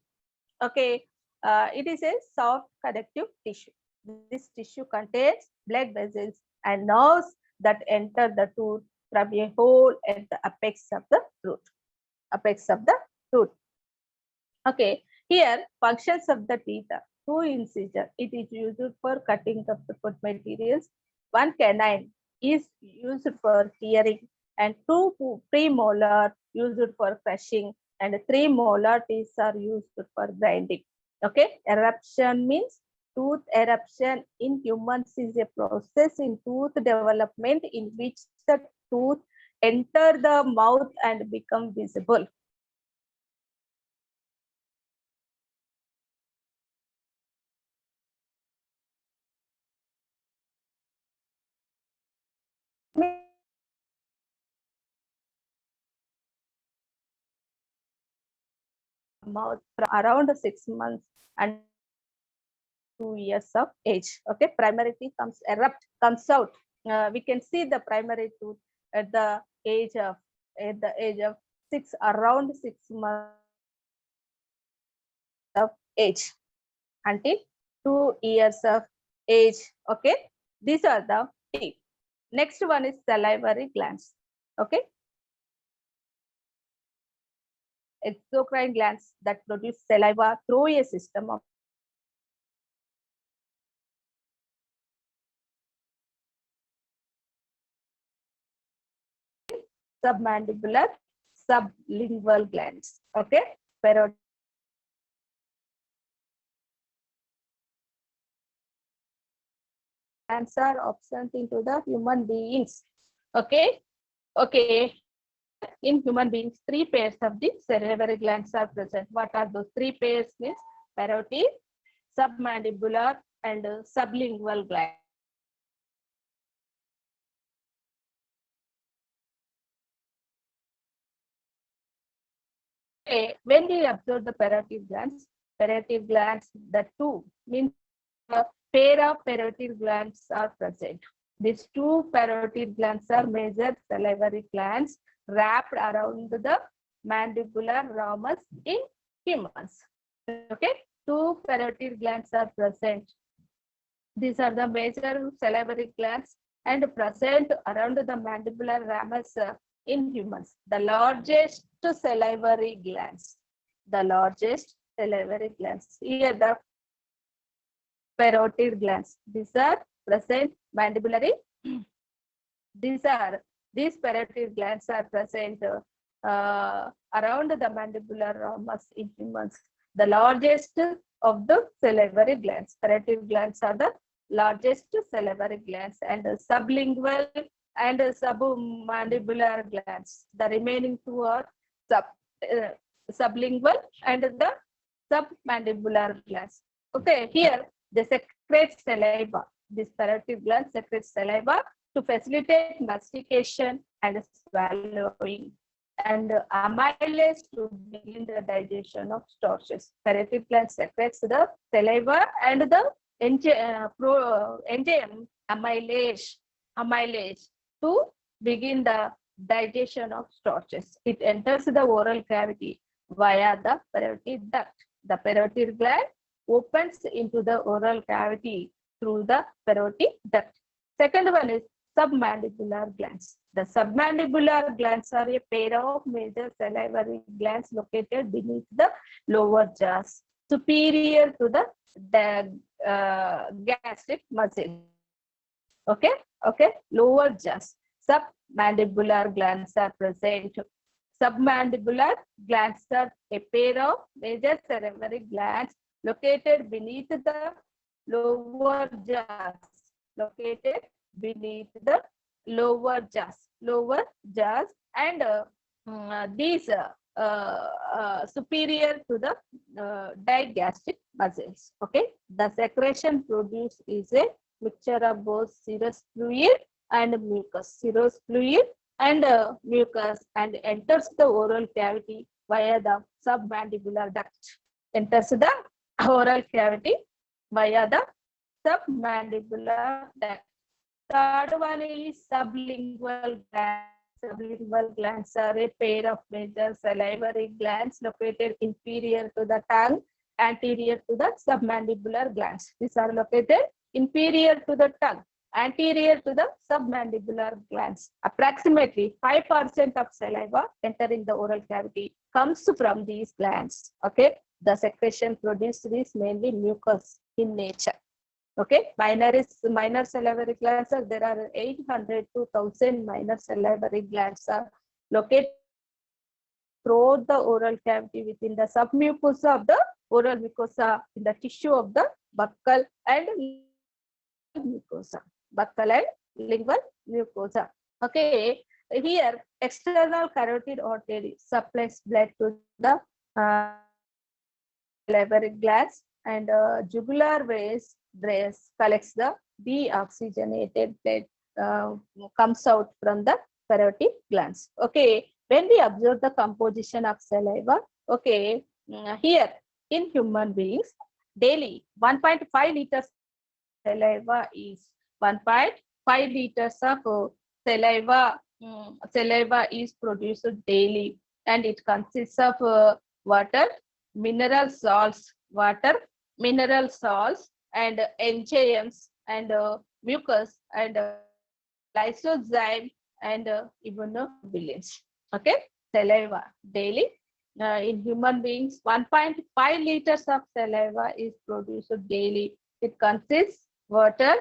Okay. It is a soft connective tissue. This tissue contains blood vessels and nerves that enter the tooth from a hole at the apex of the root. Apex of the tooth. Okay. Here, functions of the teeth are two incisor. It is used for cutting of the food materials. One canine is used for tearing, and 2 premolar used for crushing, and 3 molar teeth are used for grinding. Okay, eruption means tooth eruption in humans is a process in tooth development in which the tooth enter the mouth and become visible. Mouth from around 6 months and 2 years of age. Okay, primary teeth comes out. We can see the primary tooth at the age of 6, around 6 months of age until 2 years of age. Okay, these are the teeth. Next one is salivary glands. Okay, exocrine glands that produce saliva through a system of submandibular, sublingual glands. Okay, parotid glands are absent into the human beings. Okay, okay. In human beings, 3 pairs of the salivary glands are present. What are those 3 pairs? Means parotid, submandibular, and sublingual glands. Okay, when we observe the parotid glands, the 2 means a pair of parotid glands are present. These 2 parotid glands are major salivary glands wrapped around the mandibular ramus in humans. Okay, 2 parotid glands are present. These are the major salivary glands and present around the mandibular ramus in humans. The largest salivary glands. Here the parotid glands. These are present mandibulary. These parotid glands are present around the mandibular ramus in humans. The largest of the salivary glands. Parotid glands are the largest salivary glands, and sublingual and submandibular glands. The remaining 2 are sublingual and the submandibular glands. Okay, here they secrete saliva. This parotid gland secretes saliva to facilitate mastication and swallowing, and amylase to begin the digestion of starches. Parotid gland secretes the saliva and the enzyme amylase to begin the digestion of starches. It enters the oral cavity via the parotid duct. The parotid gland opens into the oral cavity through the parotid duct. Second one is submandibular glands. The submandibular glands are a pair of major salivary glands located beneath the lower jaws, superior to the gastric muscle. Okay, lower jaws. Submandibular glands are present. Submandibular glands are a pair of major salivary glands located beneath the lower jaws. Located beneath the lower jaws, and these superior to the digastric muscles. Okay, the secretion produced is a mixture of both serous fluid and mucus. Serous fluid and mucus, and enters the oral cavity via the submandibular duct. Enters the oral cavity via the submandibular duct. Third one is sublingual glands. Sublingual glands are a pair of major salivary glands located inferior to the tongue, anterior to the submandibular glands. These are located inferior to the tongue, anterior to the submandibular glands. Approximately 5% of saliva entering the oral cavity comes from these glands. Okay, the secretion produced is mainly mucus in nature. Okay, minor salivary glands are, there are 800 to 1000 minor salivary glands are located throughout the oral cavity within the submucosa of the oral mucosa in the tissue of the buccal and mucosa. Buccal and lingual mucosa. Okay, here external carotid artery supplies blood to the salivary glands, and jugular veins collects the deoxygenated blood, comes out from the carotid glands. Okay, when we observe the composition of saliva, okay, here in human beings, daily 1.5 liters saliva is 1.5 liters of saliva is produced daily, and it consists of water, mineral salts, and enzymes, and mucus, and lysozyme, and immunoglobulins. Okay, saliva daily. In human beings, 1.5 liters of saliva is produced daily. It consists water,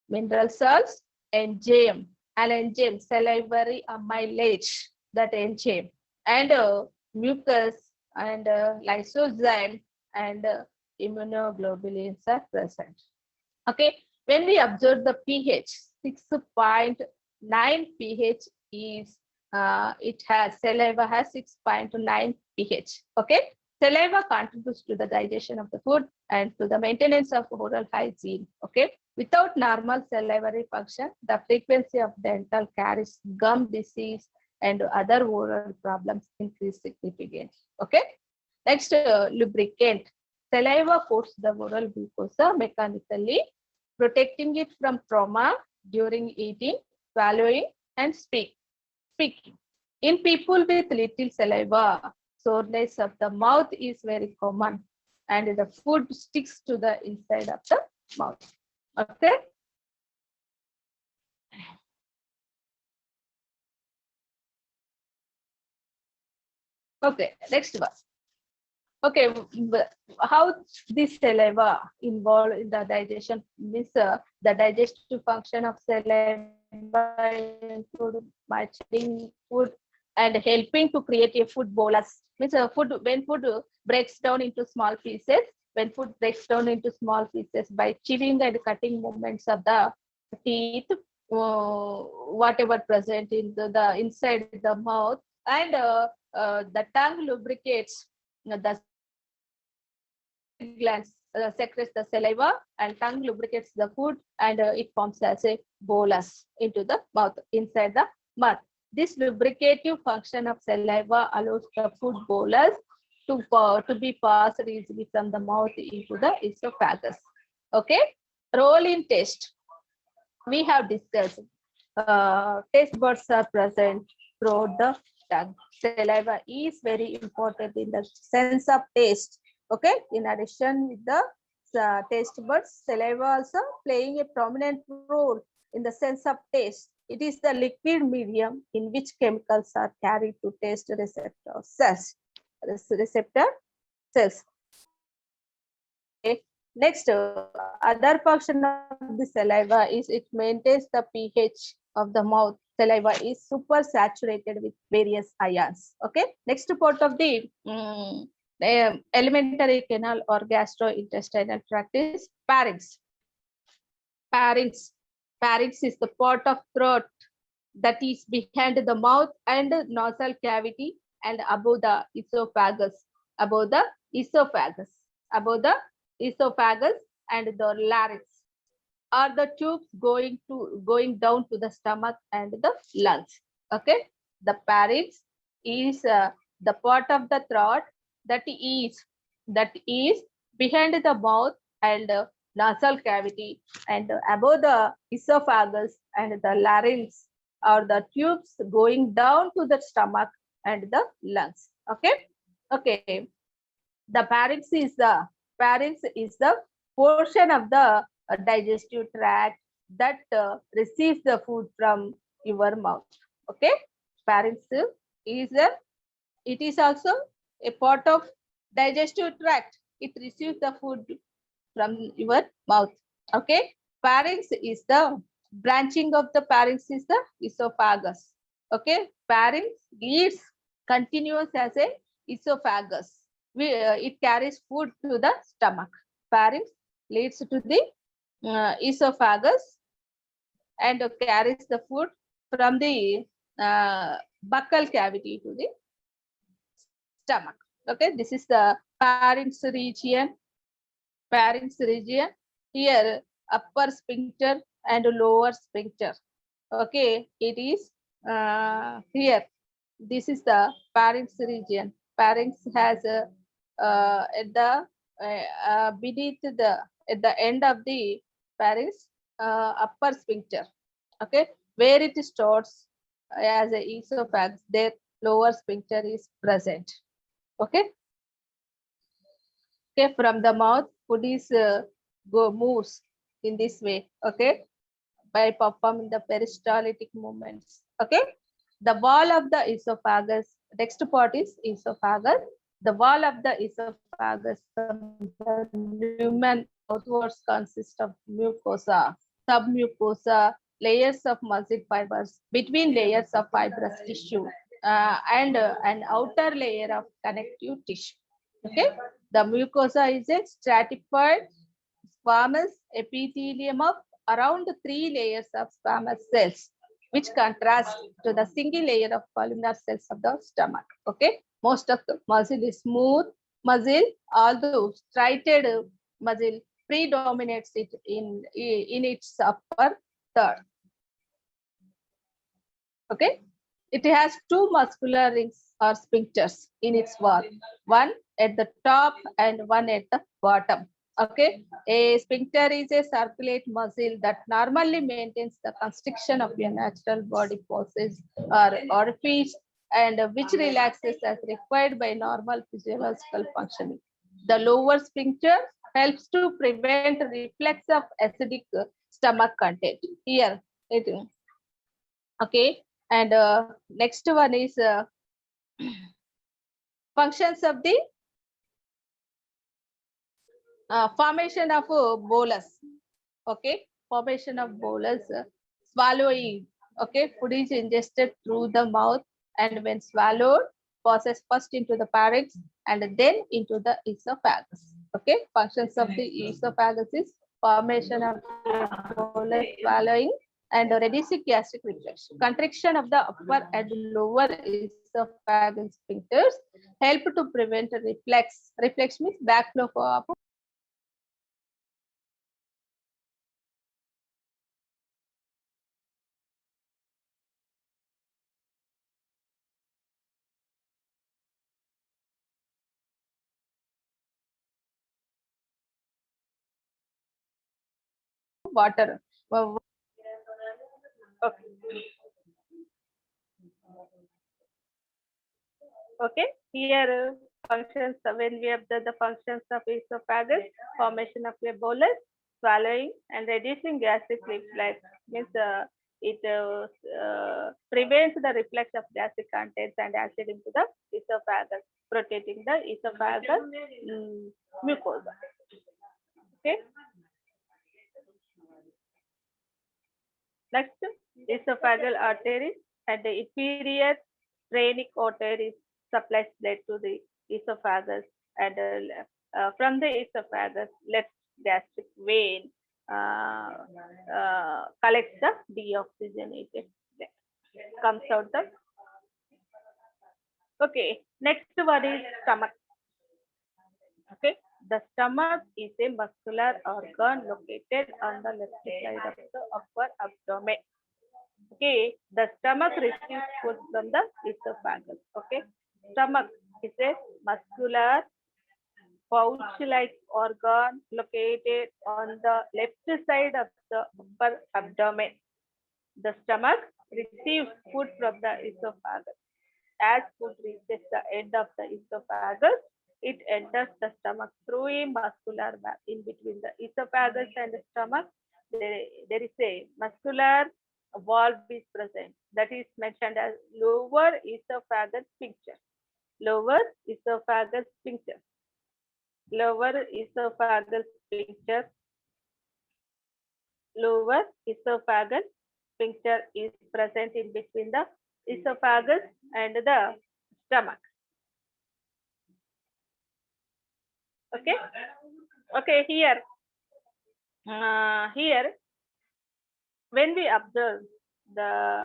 mineral salts, enzyme, salivary amylase, that enzyme, and mucus, and lysozyme, and immunoglobulins are present. Okay, when we observe the pH, 6.9 pH is, it has, saliva has 6.9 pH. Okay, saliva contributes to the digestion of the food and to the maintenance of oral hygiene. Okay, without normal salivary function, the frequency of dental caries, gum disease, and other oral problems increase significantly. Okay, next, lubricant. Saliva coats the oral mucosa mechanically, protecting it from trauma during eating, swallowing, and speaking. In people with little saliva, soreness of the mouth is very common, and the food sticks to the inside of the mouth. Okay. Okay, next one. Okay, how this saliva involved in the digestion means, the digestive function of saliva include matching food and helping to create a food bolus. Means food, when food breaks down into small pieces, by chewing and cutting movements of the teeth, whatever present in the inside the mouth, and the tongue lubricates the glands, secretes the saliva, and tongue lubricates the food, and it forms as a bolus into the mouth, inside the mouth. This lubricative function of saliva allows the food bolus to be passed easily from the mouth into the esophagus. Okay, role in taste. We have discussed taste buds are present throughout the tongue. Saliva is very important in the sense of taste. Okay, in addition with the taste buds, saliva also playing a prominent role in the sense of taste. It is the liquid medium in which chemicals are carried to taste receptor cells. Okay. Next, other function of the saliva is it maintains the pH of the mouth. Saliva is super saturated with various ions. Okay. Next part of the alimentary canal or gastrointestinal tract is pharynx. Pharynx is the part of throat that is behind the mouth and nasal cavity and above the esophagus. Above the esophagus and the larynx are the tubes going down to the stomach and the lungs. Okay, the pharynx is the part of the throat that is behind the mouth and nasal cavity, and above the esophagus and the larynx are the tubes going down to the stomach and the lungs. Okay. The pharynx is the portion of the digestive tract that receives the food from your mouth. Okay, pharynx is also a part of digestive tract. It receives the food from your mouth. Okay, pharynx is the branching of the pharynx is the esophagus. Okay, pharynx leads continuous as a esophagus. It carries food to the stomach. Pharynx leads to the esophagus and carries the food from the buccal cavity to the stomach. Okay, this is the pharynx region. Pharynx region. Here, upper sphincter and lower sphincter. Okay, it is here. This is the pharynx region. Pharynx has at the beneath the at the end of the pharynx upper sphincter. Okay, where it starts as a esophagus, their lower sphincter is present. Okay. Okay, from the mouth, food is moves in this way. Okay, by performing the peristaltic movements. Okay, the wall of the esophagus. Next part is esophagus. The wall of the esophagus, the lumen outwards consists of mucosa, submucosa, layers of muscle fibers, between layers of fibrous tissue, and an outer layer of connective tissue. Okay, the mucosa is a stratified squamous epithelium of around 3 layers of squamous cells, which contrast to the single layer of columnar cells of the stomach. Okay, most of the muscle is smooth muscle, although striated muscle predominates it in its upper third. Okay, it has two muscular rings or sphincters in its wall, one at the top and one at the bottom. Okay, a sphincter is a circulate muscle that normally maintains the constriction of your natural body forces or orifice and which relaxes as required by normal physiological functioning. The lower sphincter helps to prevent reflex of acidic stomach content. Here, okay, and next one is functions of the formation of bolus. Okay, formation of bolus, swallowing. Okay, food is ingested through the mouth and when swallowed, passes first into the pharynx and then into the esophagus. Okay, functions of the esophagus is formation of bolus, swallowing, and reducing gastric reflex. Contraction of the upper and lower esophageal sphincters help to prevent reflex. Reflex means backflow of water. Okay. Okay, here functions when we observe the functions of esophagus, formation of a bolus, swallowing, and reducing gastric reflex means it prevents the reflex of gastric contents and acid into the esophagus, protecting the esophagus mucosa. Okay. Next, esophageal arteries and the inferior phrenic arteries supplies blood to the esophagus and from the esophagus, left gastric vein collects the deoxygenated blood. Comes out the. Okay, next one is stomach. Okay, the stomach is a muscular organ located on the left side of the upper abdomen. Okay, the stomach receives food from the esophagus. Okay, stomach is a muscular pouch-like organ located on the left side of the upper abdomen. The stomach receives food from the esophagus. As food reaches the end of the esophagus, it enters the stomach through a muscular valve. In between the esophagus and the stomach, there is a muscular valve is present that is mentioned as lower esophageal sphincter. Lower esophageal sphincter. Lower esophageal sphincter. Lower esophageal sphincter is present in between the esophagus and the stomach. Okay. Okay. Here, when we observe the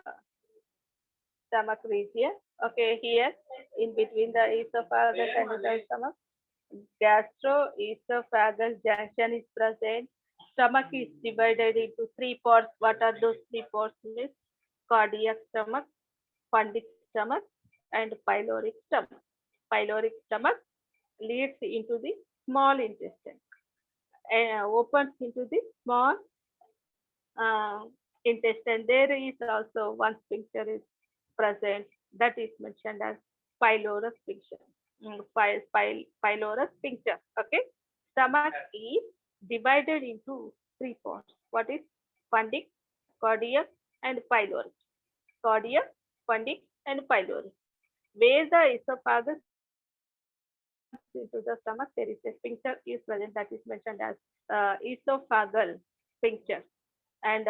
stomach region, okay, here in between the esophagus and the stomach, gastroesophageal junction is present. Stomach is divided into three parts. What are those three parts? Means cardiac stomach, fundic stomach, and pyloric stomach. Pyloric stomach leads into the small intestine and opens into the small uh, intestine. There is also one sphincter is present that is mentioned as pylorus sphincter. Pylorus sphincter. Okay. Stomach is divided into three parts. What is fundic, cardiac, and pyloric? Cardiac, fundic, and pyloric. Where the esophagus into the stomach, there is a sphincter is present that is mentioned as esophageal sphincter. And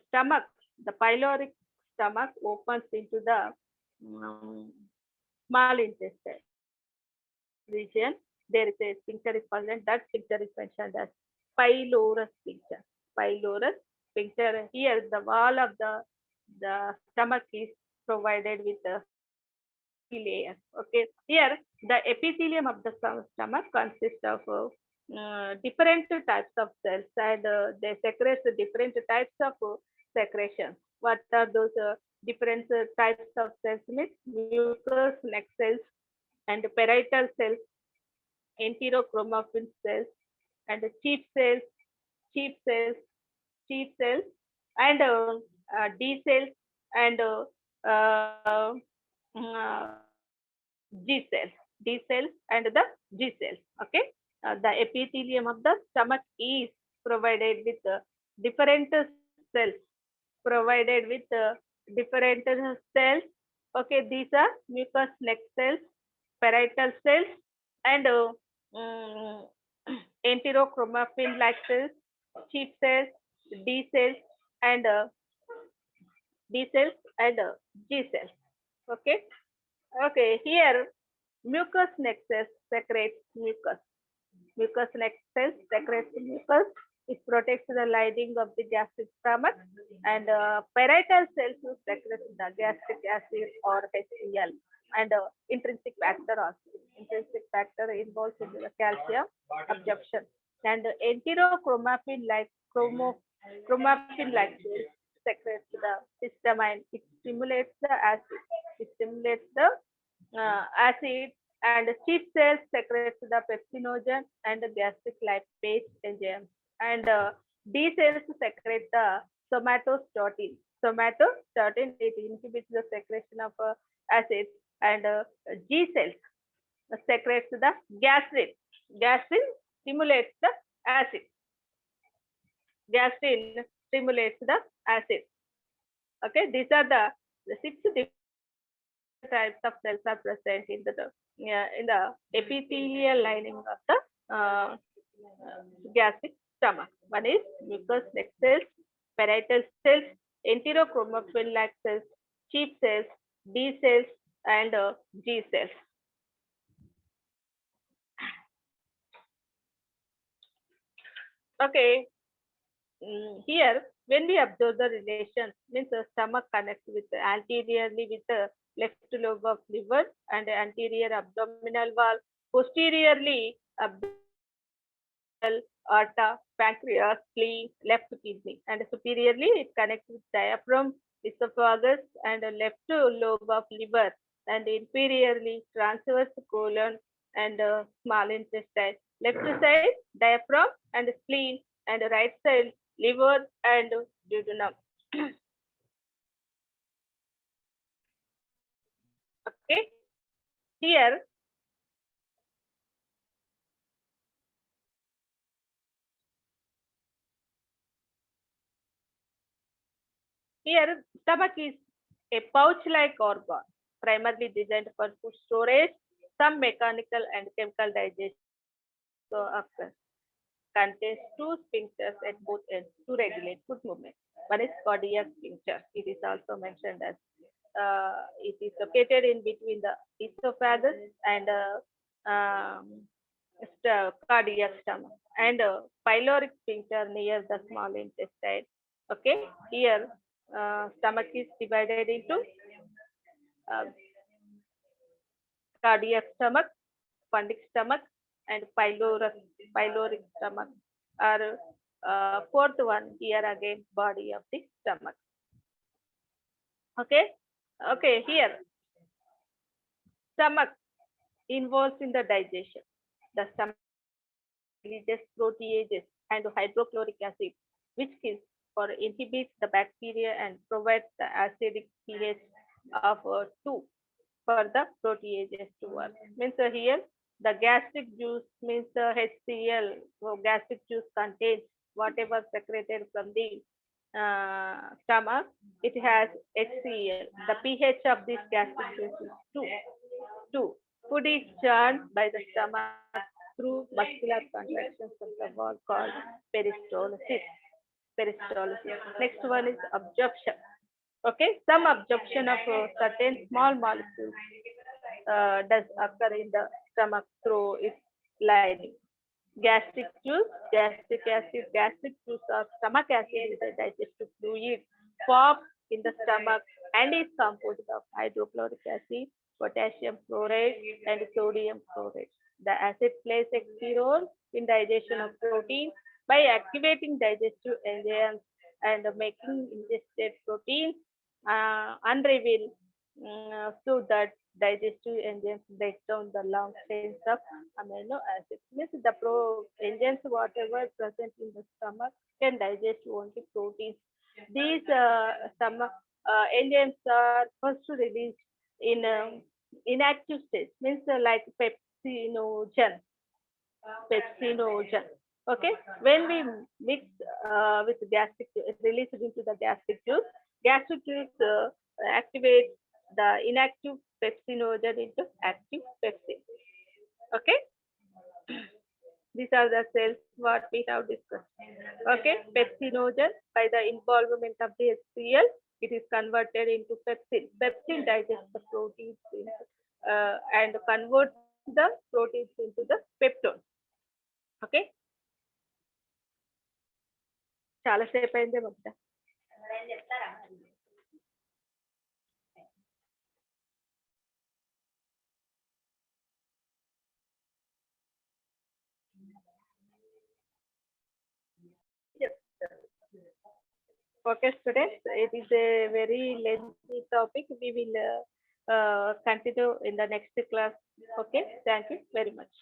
stomach, the pyloric stomach opens into the small intestine region. There is a sphincter is present. That sphincter is mentioned as pylorus sphincter. Pylorus sphincter. Here, the wall of the stomach is provided with a layer. Okay. Here, the epithelium of the stomach consists of different types of cells, and they secrete different types of secretions. What are those different types of cells? Means mucous neck cells and parietal cells, enterochromaffin cells, and sheath cells, sheath cells, sheath cells, and D cells, and uh, uh, G cells, D cells, and the G cells. Okay, the epithelium of the stomach is provided with different cells, provided with different cells. Okay, these are mucous neck cells, parietal cells, and um, enterochromaffin like cells, sheath cells, D cells, and D cells, and G cells. Okay. Okay, here mucous neck cells secretes mucus. Mucous neck cells secretes mucus. It protects the lining of the gastric stomach, and parietal cells secrete the gastric acid or HCl, and intrinsic factor also. Intrinsic factor involves in the calcium absorption, and enterochromaffin like chromaffin like cells secretes the histamine. It stimulates the acid. It stimulates the acid, and sheath cells secretes the pepsinogen and the gastric lipase enzymes, and D cells secrete the somatostatin. Somatostatin, it inhibits the secretion of acids, and G cells secretes the gastrin. Gastrin stimulates the acid. Gastrin stimulates the acid. Okay, these are the six different types of cells are present in the epithelial lining of the gastric stomach. One is mucous neck cells, parietal cells, enterochromaffin like cells, sheath cells, D cells, and G cells. Okay, here when we observe the relation, means the stomach connects with anteriorly with the left lobe of liver and anterior abdominal wall, posteriorly abdominal aorta, pancreas, spleen, left kidney, and superiorly it connects with diaphragm, esophagus, and left lobe of liver, and inferiorly transverse colon and small intestine. Left side diaphragm and spleen, and right side liver and duodenum. Okay, here stomach is a pouch-like organ, primarily designed for food storage, some mechanical and chemical digestion. So, contains two sphincters at both ends to regulate food movement. One is cardiac sphincter. It is also mentioned as it is located in between the esophagus and cardiac stomach, and pyloric sphincter near the small intestine. Okay, here stomach is divided into uh, cardiac stomach, fundic stomach, and pyloric stomach. Or fourth one here again, body of the stomach. Okay, okay. Here, stomach involves in the digestion. The stomach releases proteases and hydrochloric acid, which kills or inhibits the bacteria and provides the acidic pH of 2 for the proteases to work. Means here the gastric juice means the HCl. So gastric juice contains whatever secreted from the stomach. It has HCl. The pH of this gastric juice is 2. 2. Food is churned by the stomach through muscular contractions of the wall called peristalsis. Peristalsis. Next one is absorption. Okay, some absorption of certain small molecules does occur in the stomach through its lining. Gastric juice, gastric acid, gastric juice or stomach acid is a digestive fluid formed in the stomach and is composed of hydrochloric acid, potassium chloride, and sodium chloride. The acid plays a key role in digestion of protein by activating digestive enzymes and making ingested proteins unravel so that digestive enzymes break down the long chains of amino acids. Means the enzymes whatever present in the stomach can digest only proteins. These stomach enzymes are first released in inactive state, means like pepsinogen. Pepsinogen. Okay, when we mix with gastric released into the gastric juice activates the inactive pepsinogen into active pepsin. Okay, these are the cells what we have discussed. Okay, pepsinogen by the involvement of the HCl, it is converted into pepsin. Pepsin digests the proteins and converts the proteins into the peptone. Okay, చాలా సేపు అయిందే మొత్తం. Okay, students, it is a very lengthy topic. We will continue in the next class. Okay, thank you very much.